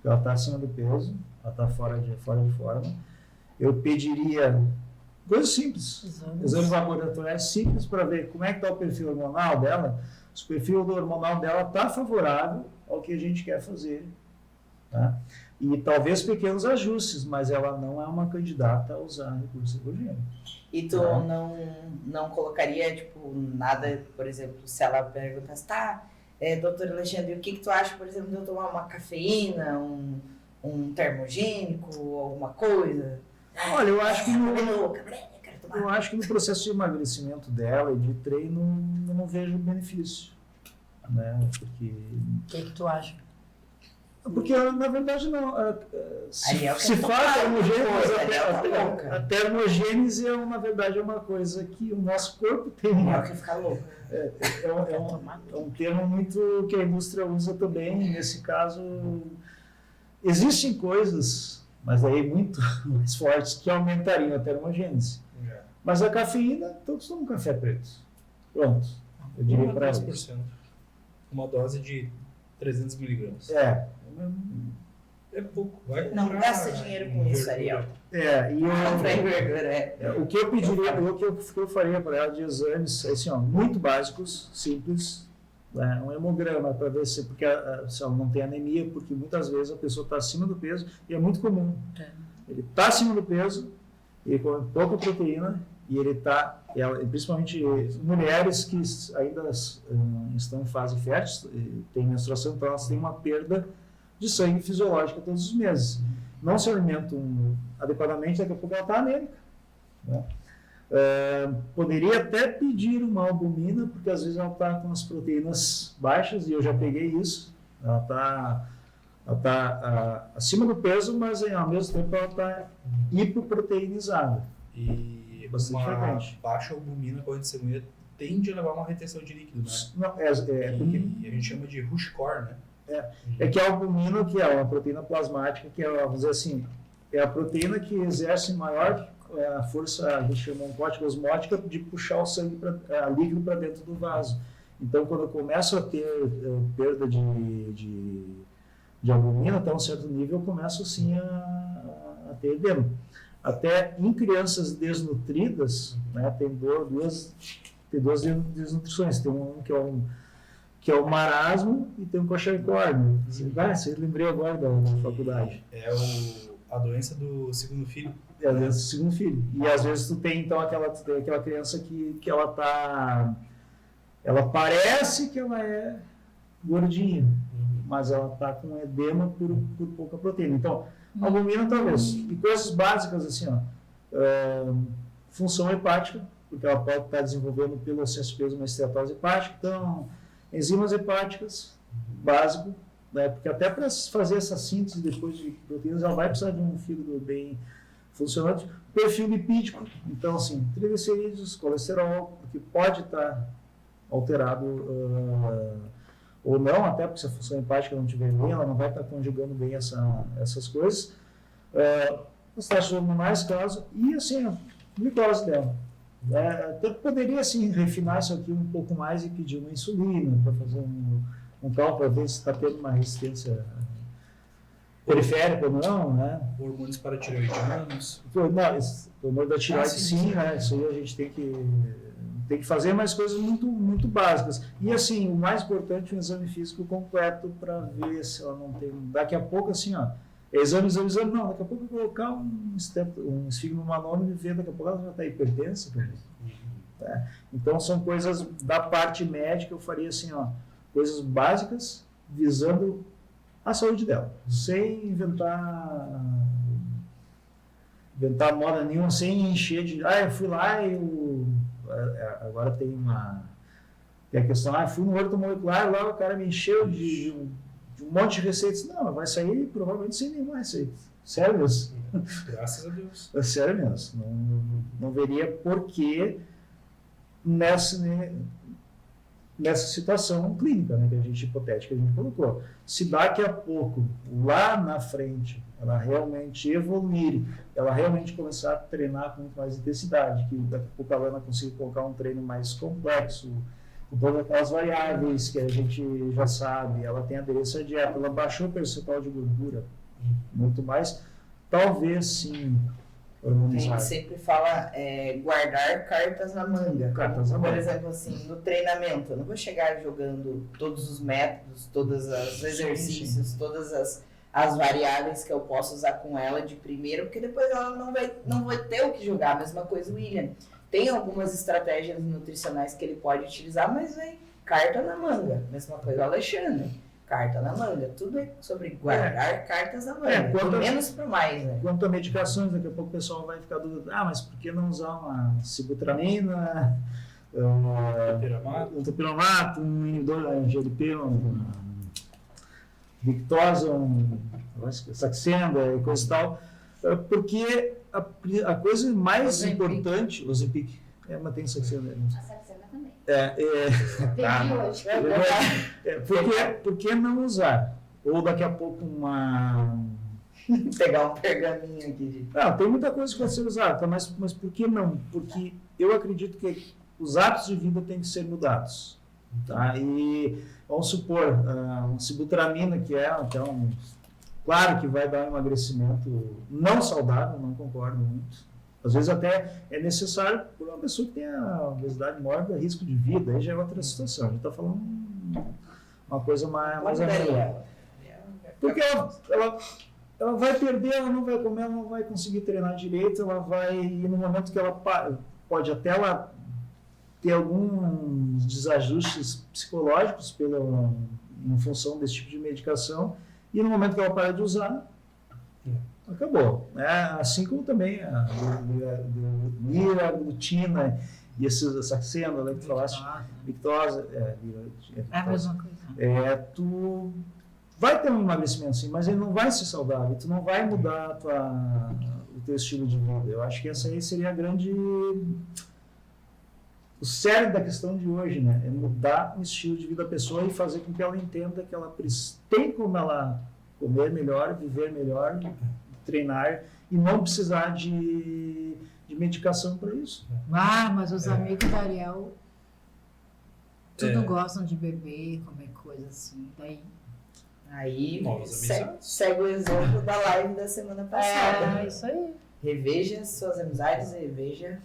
S1: que ela está acima do peso, ela está fora de forma. Eu pediria coisas simples, exames laboratoriais simples para ver como é que está o perfil hormonal dela. Se o perfil hormonal dela está favorável ao que a gente quer fazer. Tá? E talvez pequenos ajustes, mas ela não é uma candidata a usar recurso cirúrgico.
S3: E tu não colocaria, tipo, nada, por exemplo, se ela perguntasse, doutor Alexandre, o que tu acha, por exemplo, de eu tomar uma cafeína, um termogênico, alguma coisa?
S1: Olha, eu acho que
S3: quero tomar.
S1: eu acho que no processo de emagrecimento dela e de treino, eu não vejo benefício. Né?
S2: O que tu acha?
S1: Porque, na verdade, não.
S3: Ariel
S1: Se
S3: quer
S1: faz
S3: tomar
S1: termogênese,
S3: Ariel tá louca.
S1: a termogênese, na verdade, é uma coisa que o nosso corpo tem.
S3: Ela quer ficar louca.
S1: É um termo muito que a indústria usa também. Nesse caso, existem coisas, mas aí muito mais fortes, que aumentariam a termogênese. Mas a cafeína, todos tomam café preto. Pronto. Eu diria para eles.
S4: 10%. Uma dose de 300 miligramas. É pouco. Vai
S3: Não
S4: comprar
S3: gasta dinheiro com isso, Ariel.
S1: O que eu pediria, o que eu faria para ela de exames, assim, muito básicos, simples, um hemograma para ver se, porque se ela não tem anemia, porque muitas vezes a pessoa está acima do peso e é muito comum. Ele está acima do peso, ele come pouca proteína e ele está, principalmente mulheres que ainda estão em fase fértil, têm menstruação, então elas têm uma perda de sangue fisiológica todos os meses. Não se alimentam adequadamente, daqui a pouco ela está anêmica. Né? Poderia até pedir uma albumina, porque às vezes ela está com as proteínas baixas, e eu já peguei isso. Ela está acima do peso, mas ao mesmo tempo ela está hipoproteinizada.
S4: E
S1: Bastante
S4: uma
S1: frequente.
S4: baixa albumina, corrente sanguínea, tende a levar a uma retenção de líquido, né?
S1: Não,
S4: E a gente chama de rush core, né?
S1: É que a albumina, que é uma proteína plasmática, que é, vamos dizer assim, é a proteína que exerce maior a força, a gente chama oncótica osmótica, de puxar o sangue líquido para dentro do vaso. Então, quando eu começo a ter perda de albumina, até um certo nível, eu começo sim a ter edema. Até em crianças desnutridas, né, tem duas desnutrições. Tem que é o marasmo e tem o kwashiorkor. Você lembrei agora da faculdade.
S4: É a doença do segundo filho.
S1: É a doença do segundo filho. E às vezes tu tem então aquela criança que ela parece que ela é gordinha, mas ela está com edema por pouca proteína. Então, albumina talvez. E coisas básicas assim, função hepática, porque ela pode estar desenvolvendo pelo excesso de peso uma esteatose hepática. Então, enzimas hepáticas, básico, né? Porque até para fazer essa síntese depois de proteínas, ela vai precisar de um fígado bem funcionante. Perfil lipídico, então assim, triglicerídeos, colesterol, porque pode estar alterado ou não, até porque se a função hepática não estiver bem, ela não vai estar conjugando bem essas coisas. As taxas hormonais, caso, e assim, a glicose dela. Então, poderia assim, refinar isso aqui um pouco mais e pedir uma insulina para fazer um cálculo para ver se está tendo uma resistência periférica ou não, né?
S4: Hormônios paratireoidianos.
S1: Não, o hormônio da tireoide
S4: sim.
S1: Né? Isso aí a gente tem que fazer mais coisas muito, muito básicas. E assim, o mais importante é um exame físico completo para ver se ela não tem. Daqui a pouco, assim, exame, não, daqui a pouco eu vou colocar um esfigmomanômetro e ver, daqui a pouco ela já está hipertensa. Tá? Então, são coisas da parte médica, eu faria assim, coisas básicas visando a saúde dela, sem inventar moda nenhuma, sem encher de, eu fui lá e agora tem a questão, fui no ortomolecular, lá o cara me encheu de um monte de receitas. Não, vai sair provavelmente sem nenhuma receita. Sério mesmo.
S4: Graças a Deus.
S1: É sério mesmo. Não veria porquê nessa situação clínica, né, que a gente hipotética que a gente colocou. Se daqui a pouco, lá na frente, ela realmente evoluir, ela realmente começar a treinar com muito mais intensidade, que daqui a pouco a Lana consiga colocar um treino mais complexo, com todas aquelas variáveis que a gente já sabe, ela tem aderência à dieta, ela baixou o percentual de gordura muito mais, talvez sim
S3: A gente
S1: hormonizar.
S3: sempre fala guardar cartas na manga.
S1: Cartas na
S3: Por
S1: manga.
S3: exemplo, assim, no treinamento, eu não vou chegar jogando todos os métodos, todos os exercícios, todas as variáveis que eu posso usar com ela de primeiro, porque depois ela não vai ter o que jogar. A mesma coisa o William. Tem algumas estratégias nutricionais que ele pode utilizar, mas vem carta na manga. Mesma coisa o Alexandre. Carta na manga. Tudo é sobre guardar cartas na manga. Do menos pro mais, né?
S1: Quanto a medicações, daqui a pouco o pessoal vai ficar dúvida, mas por que não usar uma sibutramina, um topiramato, um inibidor GLP, Victoza, Saxenda e coisa e tal, porque a coisa mais
S2: Ozempic.
S1: importante, Ozempic, mas tem Saxenda.
S5: A Saxena também.
S1: Tá.
S5: Peguei hoje.
S1: Por que não usar? Ou daqui a pouco
S3: Pegar um pergaminho aqui.
S1: Não, tem muita coisa que pode ser usada, mas por que não? Porque eu acredito que os hábitos de vida têm que ser mudados. Tá? E vamos supor, um sibutramina, que é, então, claro que vai dar um emagrecimento não saudável, não concordo muito. Às vezes até é necessário por uma pessoa que tem a obesidade mórbida, risco de vida, aí já é outra situação. A gente está falando uma coisa mais porque ela vai perder, ela não vai comer, ela não vai conseguir treinar direito, ela vai, e no momento que ela pode até ela ter alguns desajustes psicológicos em função desse tipo de medicação, e no momento que ela para de usar, acabou. Assim como também a liraglutida e essa Saxenda, né, que tu falaste, Victoza,
S2: É a mesma coisa.
S1: tu vai ter um emagrecimento sim, mas ele não vai ser saudável, tu não vai mudar o teu estilo de vida. Eu acho que essa aí seria o cerne da questão de hoje, né? É mudar o estilo de vida da pessoa e fazer com que ela entenda que ela tem como ela comer melhor, viver melhor, treinar e não precisar de medicação para isso.
S2: Mas os amigos da Ariel tudo gostam de beber, comer coisa assim. Daí
S3: Aí
S4: Novas
S3: segue o exemplo da live da semana passada.
S2: isso aí.
S3: Reveja suas amizades, reveja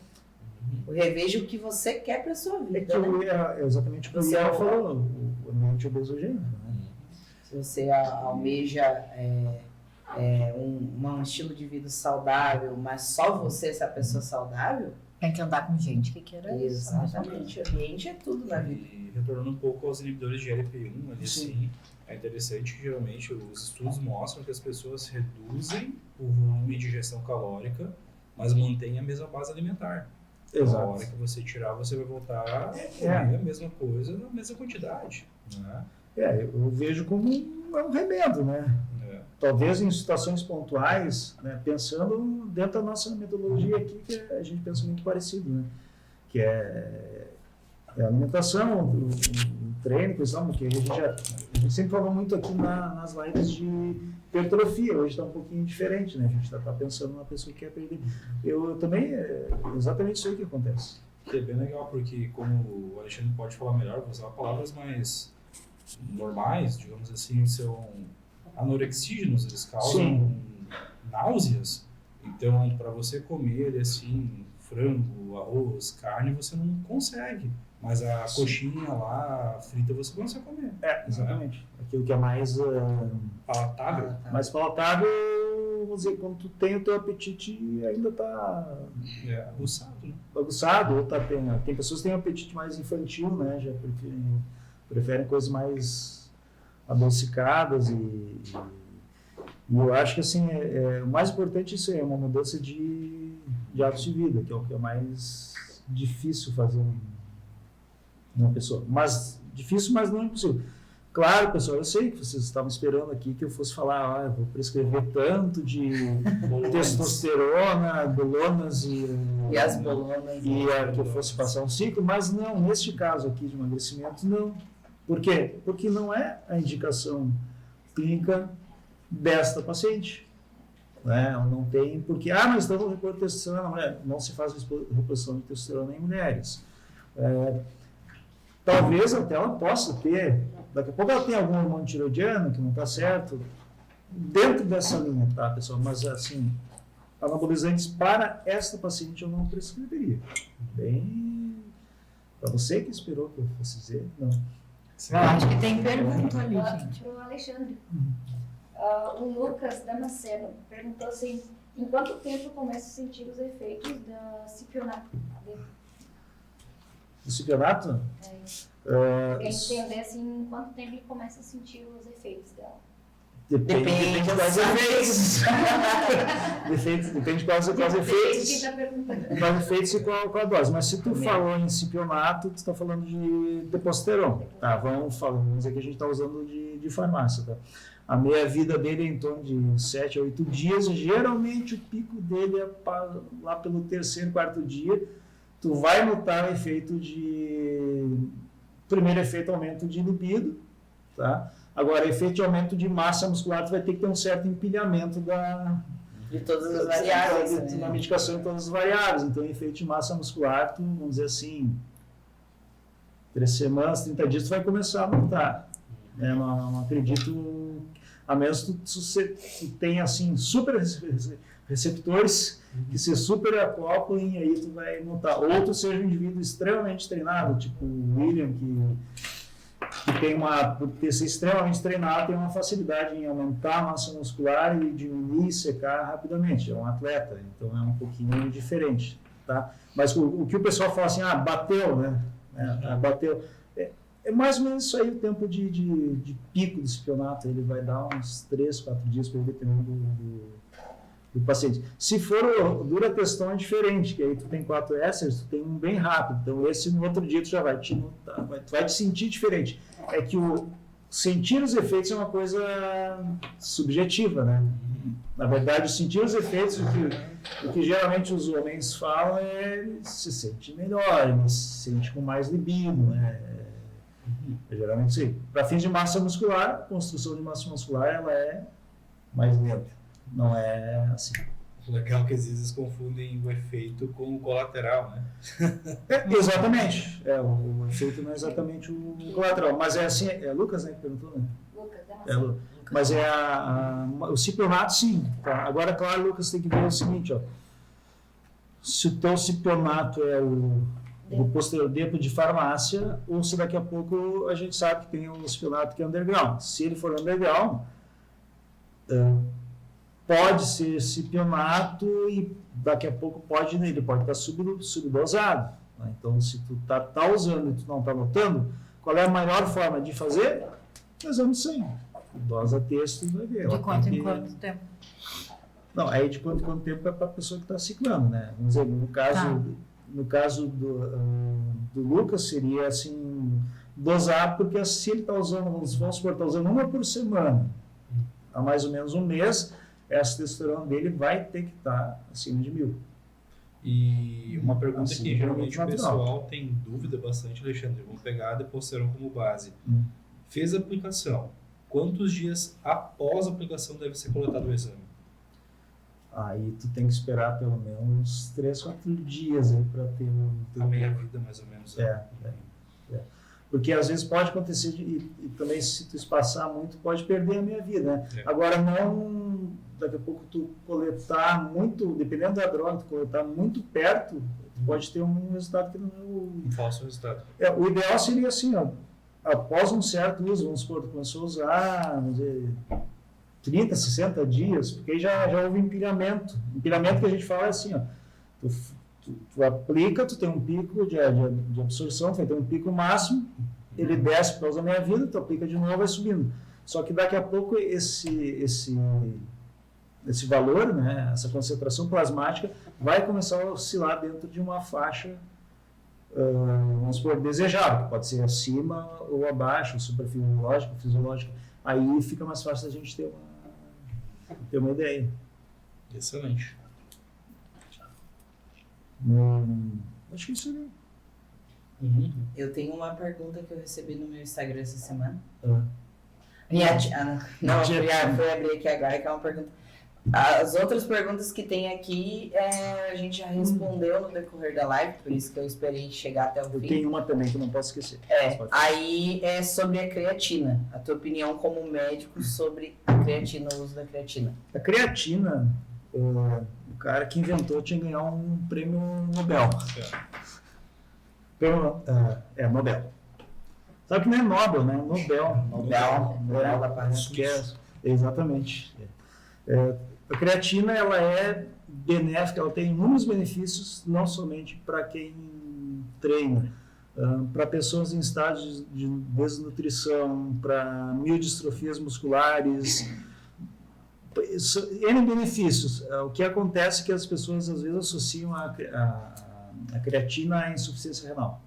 S3: o que você quer para sua vida.
S1: É que é exatamente o que
S3: Você
S1: ela falou, o ambiente obesogênico. Né?
S3: Se você almeja um estilo de vida saudável, mas só você é essa pessoa saudável,
S2: Tem que andar com gente que queira isso.
S3: exatamente. O ambiente é tudo na vida.
S4: E retornando um pouco aos inibidores de LP1, ali sim, é interessante que geralmente os estudos mostram que as pessoas reduzem o volume de ingestão calórica, mas mantêm a mesma base alimentar.
S1: Exato.
S4: Na hora que você tirar, você vai voltar a comer a mesma coisa na mesma quantidade. Né?
S1: Eu vejo como um remédio, né? Talvez em situações pontuais, né, pensando dentro da nossa metodologia aqui, que a gente pensa muito parecido, né? Que é a alimentação, o treino, que a gente sempre fala muito aqui nas lives de hipertrofia, hoje está um pouquinho diferente, né? A gente está pensando na pessoa que quer perder. Eu também, exatamente isso aí que acontece.
S4: Que é bem legal, porque como o Alexandre pode falar melhor, vou usar palavras mais normais, digamos assim, são anorexígenos, eles causam náuseas. Então, para você comer assim, frango, arroz, carne, você não consegue. Mas a coxinha lá, frita, você consegue comer.
S1: Exatamente. Aquilo que é mais
S4: Palatável.
S1: mais palatável, vamos dizer, quando tu tem o teu apetite ainda está
S4: Aguçado, né?
S1: aguçado, ou tem pessoas que têm um apetite mais infantil, né? Já preferem coisas mais adocicadas e eu acho que assim, o mais importante isso é uma mudança de hábitos de vida, que é o que é mais difícil fazer uma pessoa. Mas difícil, mas não impossível. Claro, pessoal, eu sei que vocês estavam esperando aqui que eu fosse falar, eu vou prescrever tanto de testosterona, bolonas
S3: E as bolonas.
S1: que eu fosse passar um ciclo, mas não, neste caso aqui de emagrecimento, não. Por quê? Porque não é a indicação clínica desta paciente. Né? Não tem, porque, mas estamos repondo testosterona na mulher. Não se faz reposição de testosterona em mulheres. Talvez até ela possa ter, daqui a pouco ela tem algum hormônio tiroidiano que não está certo, dentro dessa linha, tá, pessoal? Mas, assim, anabolizantes para esta paciente eu não prescreveria. Bem, para você que esperou que eu fosse dizer, não.
S2: Eu acho que tem pergunta ali, gente.
S5: Para o Alexandre. O Lucas Damasceno perguntou assim, em quanto tempo começa a sentir os efeitos da cipionato?
S1: O cipionato?
S5: Quer entender assim, em quanto tempo ele começa a sentir os efeitos dela?
S1: Depende de quais efeitos. Depende de quais efeitos. Quais efeitos e qual a dose. Mas se tu falou em cipionato, tu está falando de deposteron. Tá, vamos dizer que a gente está usando de farmácia. Tá? A meia-vida dele é em torno de 7 a 8 dias. Geralmente o pico dele é lá pelo 3º, 4º dia. Tu vai notar o efeito primeiro efeito, aumento de libido, tá? Agora, efeito de aumento de massa muscular, tu vai ter que ter um certo empilhamento
S3: De todas as variáveis.
S1: na medicação em todas as variáveis. Então, efeito de massa muscular, tu, vamos dizer assim, 3 semanas, 30 dias, tu vai começar a notar. Não acredito, a menos que tu tenha, assim, super receptores que se super acoplem, aí tu vai notar. Ou tu seja um indivíduo extremamente treinado, tipo o William, que tem por ter sido extremamente treinado, tem uma facilidade em aumentar a massa muscular e diminuir e secar rapidamente. É um atleta, então é um pouquinho diferente, tá? Mas o que o pessoal fala assim, bateu, né? Bateu. É mais ou menos isso aí o tempo de pico do cipionato. Ele vai dar uns 3, 4 dias para ele, dependendo do paciente. Se for o durateston é diferente, que aí tu tem 4 ésteres, tu tem um bem rápido. Então esse no outro dia tu já vai te notar, tu vai te sentir diferente. É que o sentir os efeitos é uma coisa subjetiva, né? Na verdade, sentir os efeitos, o que geralmente os homens falam ele se sente melhor, ele se sente com mais libido, né? Geralmente sim. Para fins de massa muscular, a construção de massa muscular ela é mais lenta. Não é assim.
S4: Legal que às vezes confundem o efeito com o colateral, né?
S1: Exatamente. O efeito não é exatamente o colateral. Mas é assim, é Lucas, né, que perguntou, né?
S5: Lucas,
S1: mas o cipionato, sim. Tá? Agora, claro, Lucas, tem que ver o seguinte, ó. Se o teu cipionato é o posterior depo de farmácia, ou se daqui a pouco a gente sabe que tem o cipionato que é underground. Se ele for underground, pode ser cipionato e daqui a pouco ele pode estar subdosado. Né? Então, se tu tá usando e tu não está notando, qual é a melhor forma de fazer? Exame de sangue. Dosa texto vai ver.
S2: De quanto em quanto tempo?
S1: Não, aí de quanto em quanto tempo é para a pessoa que está ciclando, né? Vamos dizer, no caso do Lucas, seria assim, dosar, porque se ele está usando, vamos supor, está usando 1 por semana, há mais ou menos um mês, essa testosterona dele vai ter que estar acima de 1000.
S4: E uma pergunta
S1: Assim,
S4: que geralmente o
S1: natural.
S4: pessoal tem dúvida bastante, Alexandre, vamos pegar a deposteron como base. Fez a aplicação, quantos dias após a aplicação deve ser coletado o exame?
S1: Aí tu tem que esperar pelo menos 3, 4 dias aí para ter
S4: A meia-vida, mais ou menos.
S1: Porque às vezes pode acontecer, e também se tu espaçar muito, pode perder a meia vida, né? Agora, não, daqui a pouco tu coletar muito, dependendo da droga, tu coletar muito perto, tu pode ter um resultado que não é
S4: Um falso resultado.
S1: o ideal seria assim, ó, após um certo uso, vamos supor, tu começou a usar, vamos dizer, 30, 60 dias, porque aí já houve empilhamento. Empilhamento que a gente fala é assim, ó, tu aplica, tu tem um pico de absorção, tu vai ter um pico máximo, ele desce para usar a meia vida, tu aplica de novo, vai subindo. Só que daqui a pouco esse valor, né, essa concentração plasmática, vai começar a oscilar dentro de uma faixa vamos supor, desejado, que pode ser acima ou abaixo, suprafisiológico, fisiológico. Aí fica mais fácil a gente ter uma ideia.
S4: Excelente.
S1: Acho que isso
S3: Eu tenho uma pergunta que eu recebi no meu Instagram essa semana.
S1: é.
S3: Não, fui abrir aqui agora, que é uma pergunta. As outras perguntas que tem aqui, a gente já respondeu no decorrer da live, por isso que eu esperei chegar até o
S1: Eu
S3: fim.
S1: tenho uma também que eu não posso esquecer.
S3: Aí é sobre a creatina. A tua opinião como médico sobre a creatina, o uso da creatina.
S1: A creatina, o cara que inventou tinha que ganhar um prêmio Nobel. Nobel. Sabe que não é Nobel, né?
S3: Nobel da Paz.
S1: Que é, exatamente. A creatina, ela é benéfica, ela tem inúmeros benefícios, não somente para quem treina, para pessoas em estágios de desnutrição, para miodistrofias musculares, N benefícios. O que acontece é que as pessoas às vezes associam a creatina à insuficiência renal,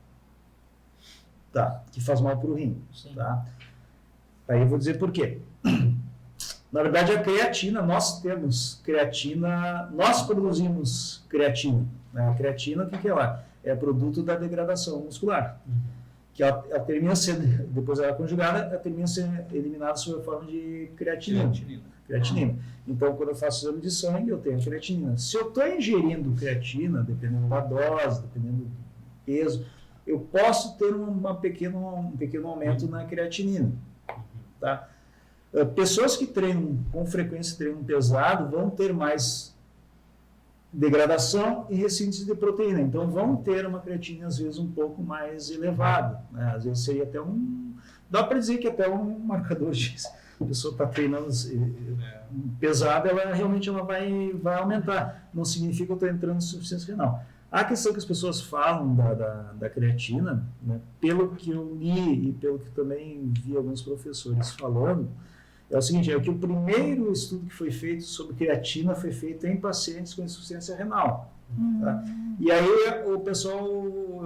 S1: tá? Que faz mal para o rim. Tá? Aí eu vou dizer por quê. Na verdade, a creatina, nós produzimos creatina. Né? A creatina, o que é ela? É produto da degradação muscular. Que ela termina sendo, depois ela é conjugada, ela termina sendo eliminada sob a forma de creatinina. Então, quando eu faço exame de sangue, eu tenho creatinina. Se eu estou ingerindo creatina, dependendo da dose, dependendo do peso, eu posso ter um pequeno aumento na creatinina. Tá? Pessoas que treinam com frequência, treinam pesado, vão ter mais degradação e ressíntese de proteína. Então, vão ter uma creatina, às vezes, um pouco mais elevada. Né? Às vezes, seria até dá para dizer que até um marcador de... A pessoa está treinando pesado, ela realmente vai aumentar. Não significa que eu estou entrando em insuficiência renal. A questão que as pessoas falam da creatina, né, pelo que eu li e pelo que também vi alguns professores falando, é o seguinte, que o primeiro estudo que foi feito sobre creatina foi feito em pacientes com insuficiência renal. Tá? E aí eu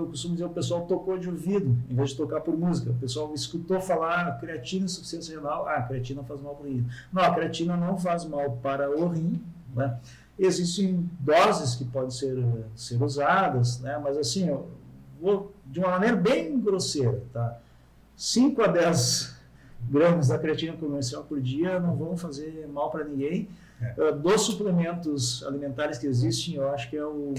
S1: costumo dizer, o pessoal tocou de ouvido, em vez de tocar por música. O pessoal escutou falar creatina e insuficiência renal, a creatina faz mal para o rim. Não, a creatina não faz mal para o rim, né? Existem doses que podem ser usadas, né? Mas assim, eu vou de uma maneira bem grosseira, tá? 5 a 10 gramas da creatina comercial por dia não vão fazer mal para ninguém. Dos suplementos alimentares que existem, eu acho que é o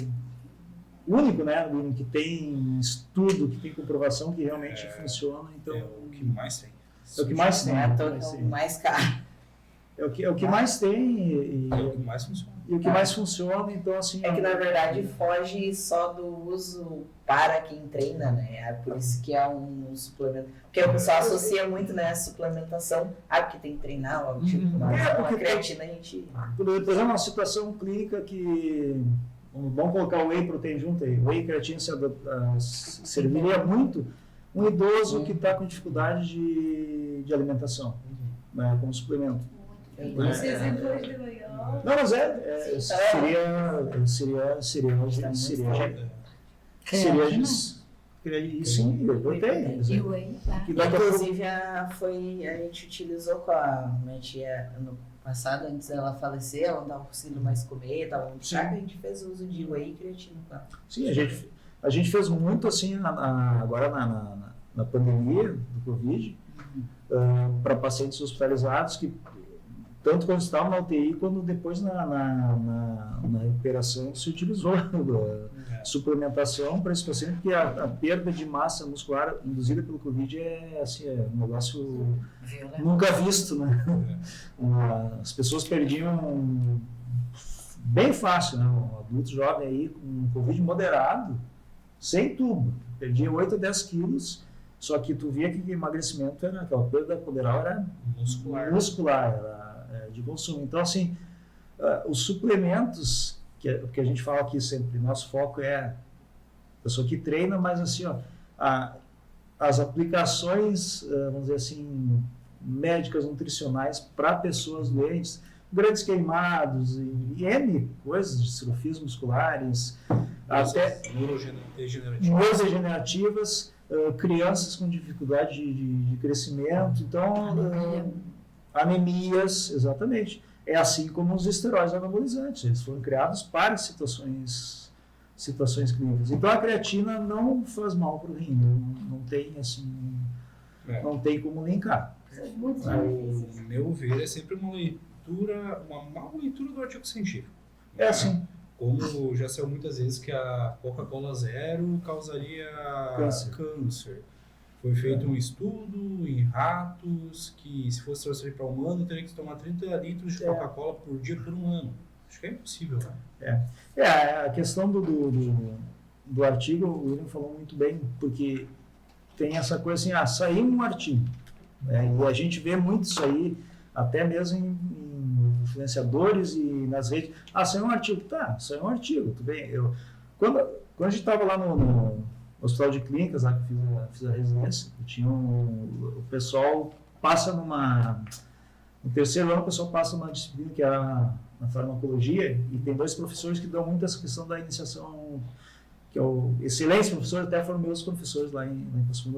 S1: único, né, que tem estudo, que tem comprovação que realmente funciona. Então,
S4: é o que mais tem.
S1: É o que mais tem.
S3: É o mais caro.
S1: É o que mais tem
S4: e é o que mais funciona.
S1: E o que mais funciona, então assim...
S3: É que na verdade foge só do uso para quem treina, né? É por isso que é um suplemento. Porque o pessoal associa muito, né, a suplementação, porque tem que treinar, algo tipo, mas a creatina a gente...
S1: Por exemplo, uma situação clínica que... Vamos colocar o whey protein junto aí. Whey e creatina serviria muito um idoso que está com dificuldade de alimentação, né, como suplemento.
S5: Esse exemplo hoje de manhã.
S1: Não, mas seria sim, eu botei.
S3: Inclusive, a gente utilizou com a minha tia ano passado, antes dela falecer, ela não estava conseguindo mais comer, estava muito fraca, a gente fez uso de whey e creatina.
S1: Sim, a gente fez muito assim, agora na pandemia do Covid, para pacientes hospitalizados que tanto quando estavam na UTI, quando depois na recuperação se utilizou suplementação para esse paciente, porque a perda de massa muscular induzida pelo Covid é um negócio nunca visto, né? As pessoas perdiam bem fácil, né? Um adulto jovem aí com Covid moderado, sem tubo, perdia 8 a 10 quilos, só que tu via que o emagrecimento era, aquela perda poderosa era muscular, era de consumo. Então, assim, os suplementos, que a gente fala aqui sempre, nosso foco é a pessoa que treina, mas assim, as aplicações, vamos dizer assim, médicas, nutricionais para pessoas doentes, grandes queimados e N coisas de cirrofias musculares, até neurodegenerativas, crianças com dificuldade de crescimento, então anemias, exatamente. É assim como os esteroides anabolizantes, eles foram criados para situações clínicas. Então a creatina não faz mal para o rim, não tem assim, não tem como linkar.
S5: Muito
S4: Ao
S5: difíceis.
S4: meu ver, é sempre uma má leitura do artigo científico.
S1: É assim.
S4: Como já saiu muitas vezes que a Coca-Cola Zero causaria câncer. Foi feito um estudo em ratos que, se fosse transferir para humano, teria que tomar 30 litros de Coca-Cola por dia por um ano. Acho que é impossível, né?
S1: A questão do artigo, o William falou muito bem, porque tem essa coisa assim, saiu um artigo. E a gente vê muito isso aí, até mesmo em influenciadores e nas redes. Saiu um artigo. Tá, saiu um artigo, tudo bem. Quando a gente estava lá no Hospital de Clínicas, lá que eu fiz a residência, o pessoal passa no terceiro ano, o pessoal passa numa disciplina que é na farmacologia, e tem 2 professores que dão muito essa questão da iniciação, que é excelentes professores, até foram meus professores lá em Passo,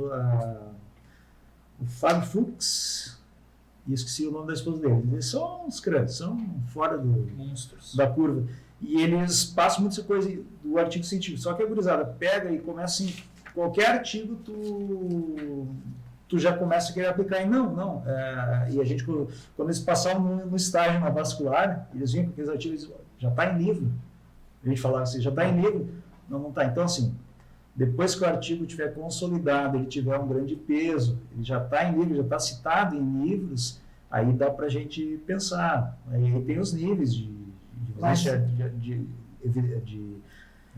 S1: o Fábio Fux, e esqueci o nome da esposa dele. Eles são uns crânios, são fora
S4: Monstros.
S1: da curva. E eles passam muito essa coisa do artigo científico. Só que a gurizada pega e começa assim, qualquer artigo tu já começa a querer aplicar. E não. E a gente, quando eles passavam no estágio na vascular, eles vinham com aqueles artigos, já está em livro. A gente falava assim, já está em livro. Não está. Então, assim, depois que o artigo estiver consolidado, ele tiver um grande peso, ele já está em livro, já está citado em livros, aí dá para a gente pensar. Aí tem os níveis de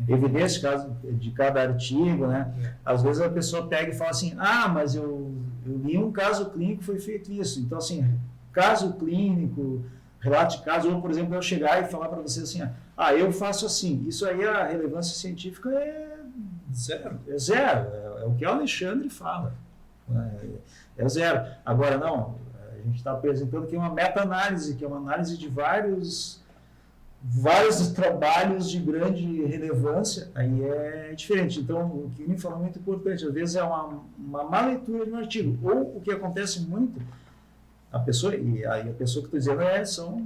S1: evidência de cada artigo, né? Às vezes a pessoa pega e fala assim, mas eu li um caso clínico, foi feito isso. Então, assim, caso clínico, relato de caso, ou, por exemplo, eu chegar e falar para você assim, eu faço assim. Isso aí, a relevância científica é
S4: zero.
S1: É zero. É o que o Alexandre fala. É zero. Agora, não, a gente está apresentando aqui uma meta-análise, que é uma análise de vários trabalhos de grande relevância, aí é diferente. Então, o que ele falou é muito importante. Às vezes é uma má leitura de um artigo. Ou o que acontece muito, a pessoa que estou dizendo são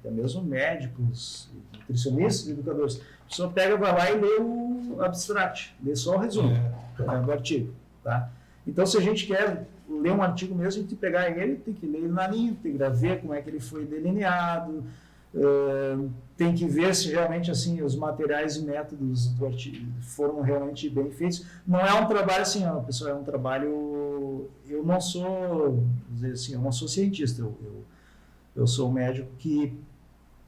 S1: até mesmo médicos, nutricionistas, educadores. A pessoa pega, vai lá e lê o abstract, lê só o resumo do artigo. Tá? Então, se a gente quer ler um artigo mesmo, a gente tem que pegar ele, tem que ler ele na linha, tem que ver como é que ele foi delineado, tem que ver se realmente assim os materiais e métodos do artigo foram realmente bem feitos. Não é um trabalho assim, pessoal, é um trabalho. Eu não sou, dizer assim, eu não sou cientista, eu sou um médico que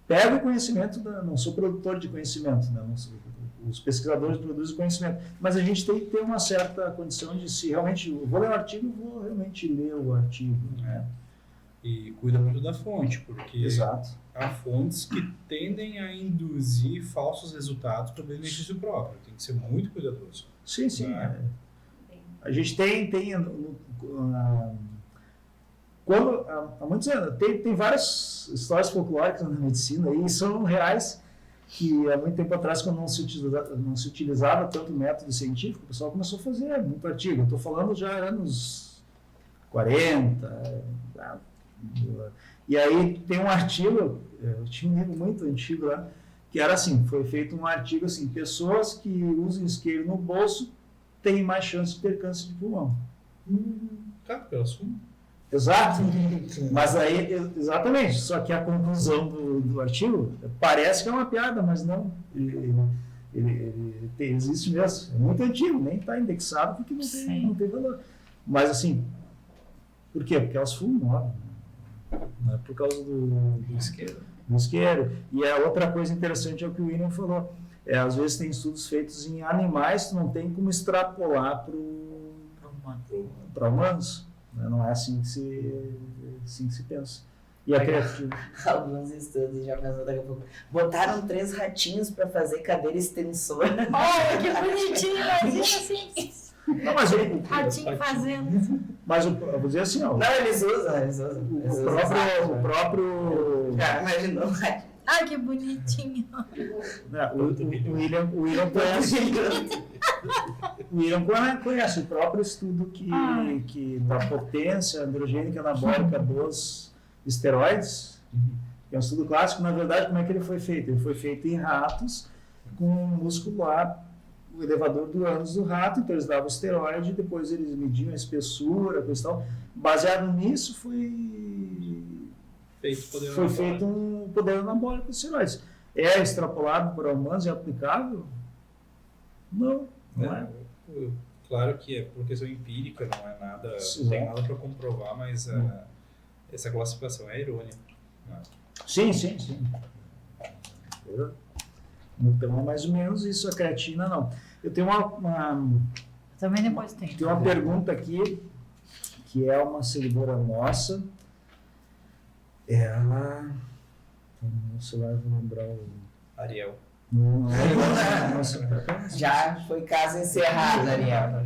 S1: pega o conhecimento, não sou produtor de conhecimento, né? Os pesquisadores produzem conhecimento, mas a gente tem que ter uma certa condição de, se realmente eu vou ler o artigo, vou realmente ler o artigo, né?
S4: E cuida muito da fonte, porque
S1: Exato.
S4: há fontes que tendem a induzir falsos resultados para o benefício próprio. Tem que ser muito cuidadoso.
S1: Sim. A gente tem quando, há muitos anos, tem várias histórias folclóricas na medicina e são reais, que há muito tempo atrás, quando não se utilizava tanto método científico, o pessoal começou a fazer muito artigo. Eu estou falando já anos 40, e aí tem um artigo, eu tinha um livro muito antigo lá, que era assim, foi feito um artigo assim, pessoas que usam isqueiro no bolso têm mais chance de ter câncer de pulmão.
S4: Tá, pelo assunto.
S1: Exato. Mas aí, exatamente, só que a conclusão do artigo parece que é uma piada, mas não. Ele existe mesmo. É muito antigo, nem está indexado porque não tem valor. Mas assim, por quê? Porque elas fumam, não é por causa do isqueiro. E a outra coisa interessante é o que o William falou. Às vezes tem estudos feitos em animais que não tem como extrapolar para humanos. Não é assim que se pensa. E a criativa?
S3: Alguns estudos, já pensou daqui a pouco. Botaram 3 ratinhos para fazer cadeira extensora.
S2: Olha, que bonitinho, imagina assim.
S1: Não, mas
S2: Ratinho fazendo.
S1: eu vou dizer assim, ó,
S3: Não, eles usam.
S1: o próprio
S3: Já imaginou?
S2: Ai, que bonitinho.
S1: né, o William conhece o próprio estudo que da potência androgênica anabólica dos esteroides, que é um estudo clássico. Na verdade, como é que ele foi feito? Ele foi feito em ratos com muscular, o elevador do ânus do rato, então eles davam esteroide, depois eles mediam a espessura, coisa e tal. Baseado nisso, foi feito um poder anabólico de esteroides. É extrapolado para humanos e aplicável? Não é.
S4: Claro que é por questão empírica, não é nada, não tem nada para comprovar, mas essa classificação é irônica.
S1: Sim. Então é mais ou menos isso, a creatina não. Eu tenho
S2: Também depois tem.
S1: Tem uma pergunta aqui, que é uma seguidora nossa. Ela. No celular, vou lembrar o.
S4: Ariel.
S1: Nossa,
S3: Já foi caso encerrado, Daniel.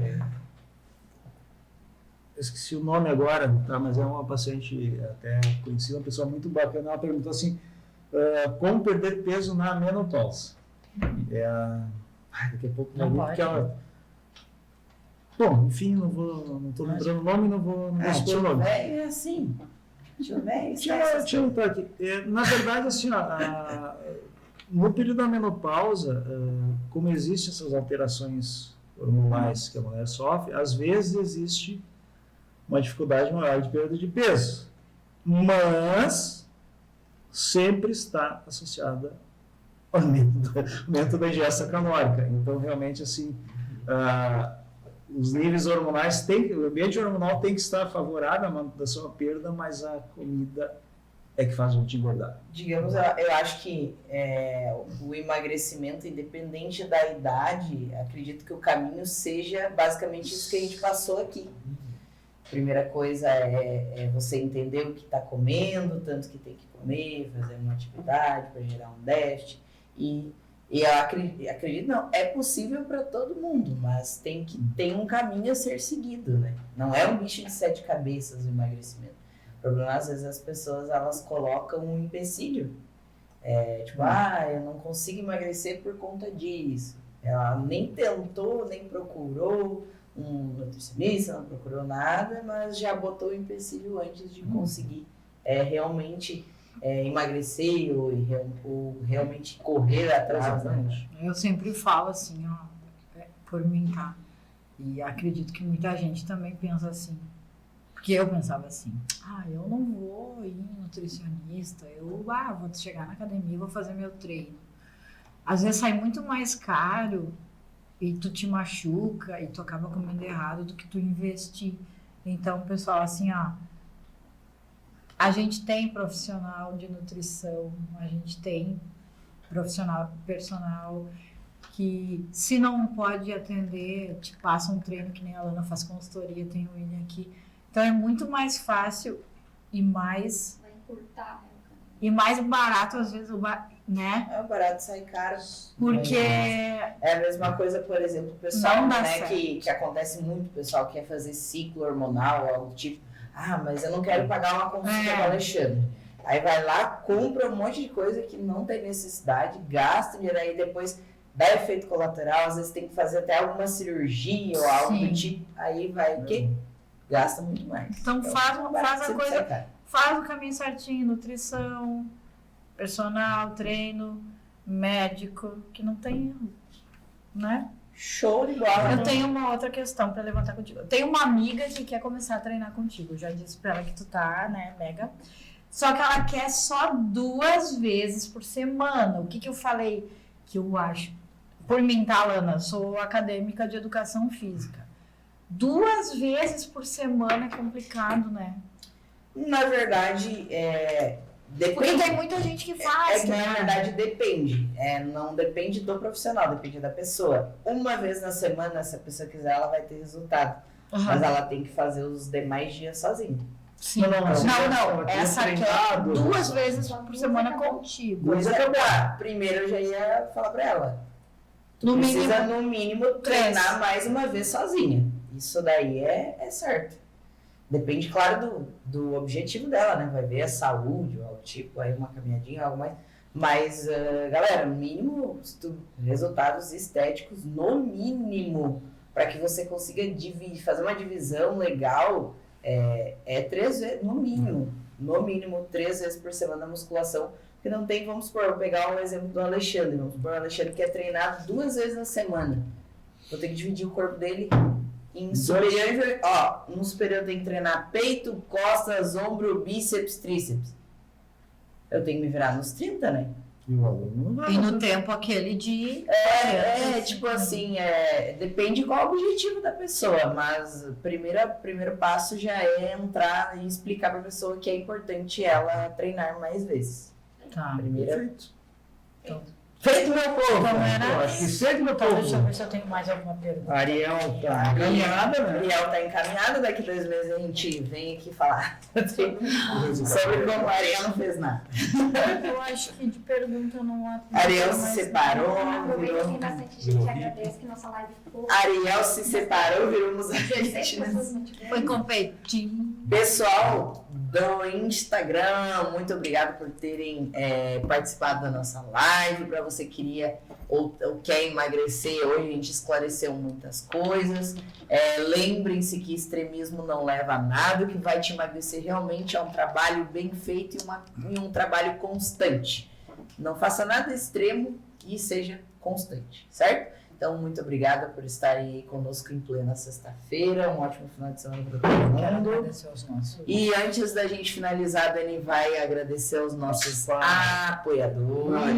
S1: eu esqueci o nome agora, tá? Mas é uma paciente até conhecida, uma pessoa muito bacana. Ela perguntou assim: como perder peso na menopausa? Daqui a pouco
S2: Não
S1: ver,
S2: pode.
S1: porque ela. Bom, enfim, não estou lembrando o nome, não vou expor o nome.
S3: É assim. Deixa eu ver.
S1: Deixa eu botar aqui. Na verdade, assim, no período da menopausa, como existem essas alterações hormonais que a mulher sofre, às vezes existe uma dificuldade maior de perda de peso, mas sempre está associada ao aumento da ingesta calórica. Então, realmente, assim, os níveis hormonais o ambiente hormonal tem que estar favorável à manutenção da perda, mas a comida é que faz a gente engordar.
S3: Digamos, eu acho que o emagrecimento, independente da idade, acredito que o caminho seja basicamente isso que a gente passou aqui. Primeira coisa é você entender o que está comendo, tanto que tem que comer, fazer uma atividade para gerar um déficit. E eu acredito, não, é possível para todo mundo, mas tem um caminho a ser seguido, né? Não é um bicho de 7 cabeças o emagrecimento. O problema, às vezes, as pessoas, elas colocam um empecilho. Eu não consigo emagrecer por conta disso. Ela nem tentou, nem procurou um nutricionista, não procurou nada, mas já botou o empecilho antes de conseguir realmente emagrecer ou realmente correr atrás. Né?
S2: Eu sempre falo assim, por mim, tá? E acredito que muita gente também pensa assim. Porque eu pensava assim, eu não vou ir em nutricionista, eu vou chegar na academia e vou fazer meu treino. Às vezes sai muito mais caro e tu te machuca e tu acaba comendo errado do que tu investir. Então, pessoal, assim, a gente tem profissional de nutrição, a gente tem personal que, se não pode atender, te passa um treino, que nem a Alana faz consultoria, tem o William aqui. Então é muito mais fácil e mais
S5: Vai encurtar, né?
S2: e mais barato, às vezes, né?
S3: É barato sair caro.
S2: Porque
S3: É a mesma coisa, por exemplo, o pessoal,
S2: Não dá
S3: né,
S2: certo.
S3: que acontece muito, o pessoal quer fazer ciclo hormonal, algo do tipo. Mas eu não quero pagar uma consulta do Alexandre. Aí vai lá, compra um monte de coisa que não tem necessidade, gasta dinheiro, aí depois dá efeito colateral, às vezes tem que fazer até alguma cirurgia ou algo do tipo. Aí vai o quê? Gasta muito mais.
S2: Então faz a
S3: sempre
S2: coisa,
S3: sai caro.
S2: faz o caminho certinho, nutrição, personal, treino, médico, que não tem erro, né?
S3: Show de bola.
S2: Eu tenho uma outra questão para levantar contigo. Eu tenho uma amiga que quer começar a treinar contigo. Eu já disse para ela que tu tá, né, mega. Só que ela quer só 2 vezes por semana. O que eu falei que eu acho? Por mim, tá, Alana? Sou acadêmica de educação física. 2 vezes por semana é complicado, né?
S3: Na verdade, depende.
S2: Porque tem muita gente que faz,
S3: que
S2: né?
S3: na verdade depende. Não depende do profissional, depende da pessoa. Uma vez na semana, se a pessoa quiser, ela vai ter resultado. Mas ela tem que fazer os demais dias sozinha.
S2: Sim.
S1: Não,
S2: Não. Essa aqui é 2 vezes por semana
S5: acabou.
S2: contigo.
S3: Coisa que primeiro eu já ia falar pra ela.
S2: No
S3: precisa,
S2: mínimo,
S3: no mínimo, treinar mais uma vez sozinha. Isso daí é certo. Depende, claro, do objetivo dela, né? Vai ver a saúde, algo tipo, aí uma caminhadinha, algo mais. Mas, galera, no mínimo, resultados estéticos, no mínimo, para que você consiga fazer uma divisão legal, é 3 vezes, no mínimo 3 vezes por semana na musculação. Porque não tem, vamos supor, vou pegar um exemplo do Alexandre. Vamos supor, o Alexandre quer treinar 2 vezes na semana. Vou ter que dividir o corpo dele em superior e inferior. Ó, no superior eu tenho que treinar peito, costas, ombro, bíceps, tríceps. Eu tenho que me virar nos 30, né?
S1: E o aluno não vai.
S2: e no tempo aquele de...
S3: Tipo assim, depende qual o objetivo da pessoa, mas o primeiro passo já é entrar e explicar para a pessoa que é importante ela treinar mais vezes.
S2: Tá.
S1: Perfeito.
S3: Feito, meu povo!
S2: Então era...
S1: Eu acho que cedo, meu
S2: Então, deixa eu
S1: povo.
S2: ver se eu tenho mais alguma pergunta.
S1: Ariel tá encaminhada, né?
S3: Ariel tá encaminhada, daqui 2 meses a gente vem aqui falar sobre como a Ariel não fez nada.
S2: Eu acho que de pergunta não há...
S3: Ariel se separou,
S5: Aproveita, tem
S3: virou...
S5: bastante gente, agradece que nossa live ficou.
S3: Ariel se separou, virou
S5: 16
S3: musicante.
S5: pessoas no tiver.
S2: Foi competindo.
S3: Pessoal do Instagram, muito obrigado por terem participado da nossa live. Para você que queria ou quer emagrecer, hoje a gente esclareceu muitas coisas. Lembrem-se que extremismo não leva a nada. O que vai te emagrecer realmente é um trabalho bem feito e um trabalho constante. Não faça nada extremo e seja constante, certo? Então, muito obrigada por estarem aí conosco em plena sexta-feira. Um ótimo final de semana para todo
S2: Quero
S3: mundo.
S2: agradecer aos nossos...
S3: E antes da gente finalizar, a Dani vai agradecer aos nossos apoiadores.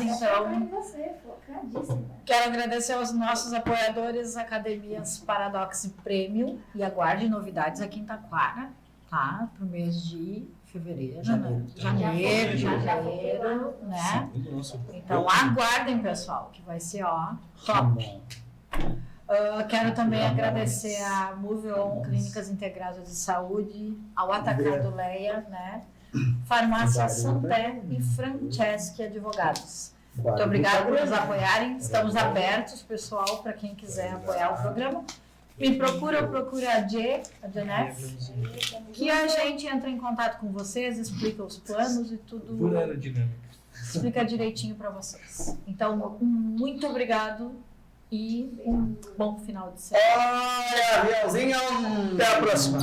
S2: Então,
S5: em você, focadíssima.
S2: quero agradecer aos nossos apoiadores, Academias Paradox Premium, e aguarde novidades aqui em Taquara, tá? Pro mês de fevereiro, né? Janeiro, né?
S4: Segundo nosso
S2: Então aguardem, pessoal, que vai ser, ó, top. Quero também agradecer a Move On Clínicas Integradas de Saúde, ao Atacado Leia, né? Farmácia Santé e Franceschi Advogados. Muito obrigada por nos apoiarem. Estamos abertos, pessoal, para quem quiser apoiar o programa. Me procura a Janef, que a gente entra em contato com vocês, explica os planos e
S4: por
S2: tudo,
S4: aerodinâmica.
S2: explica direitinho para vocês. Então, muito obrigado e um bom final de semana.
S3: Olha, aviãozinho!
S1: Até a próxima.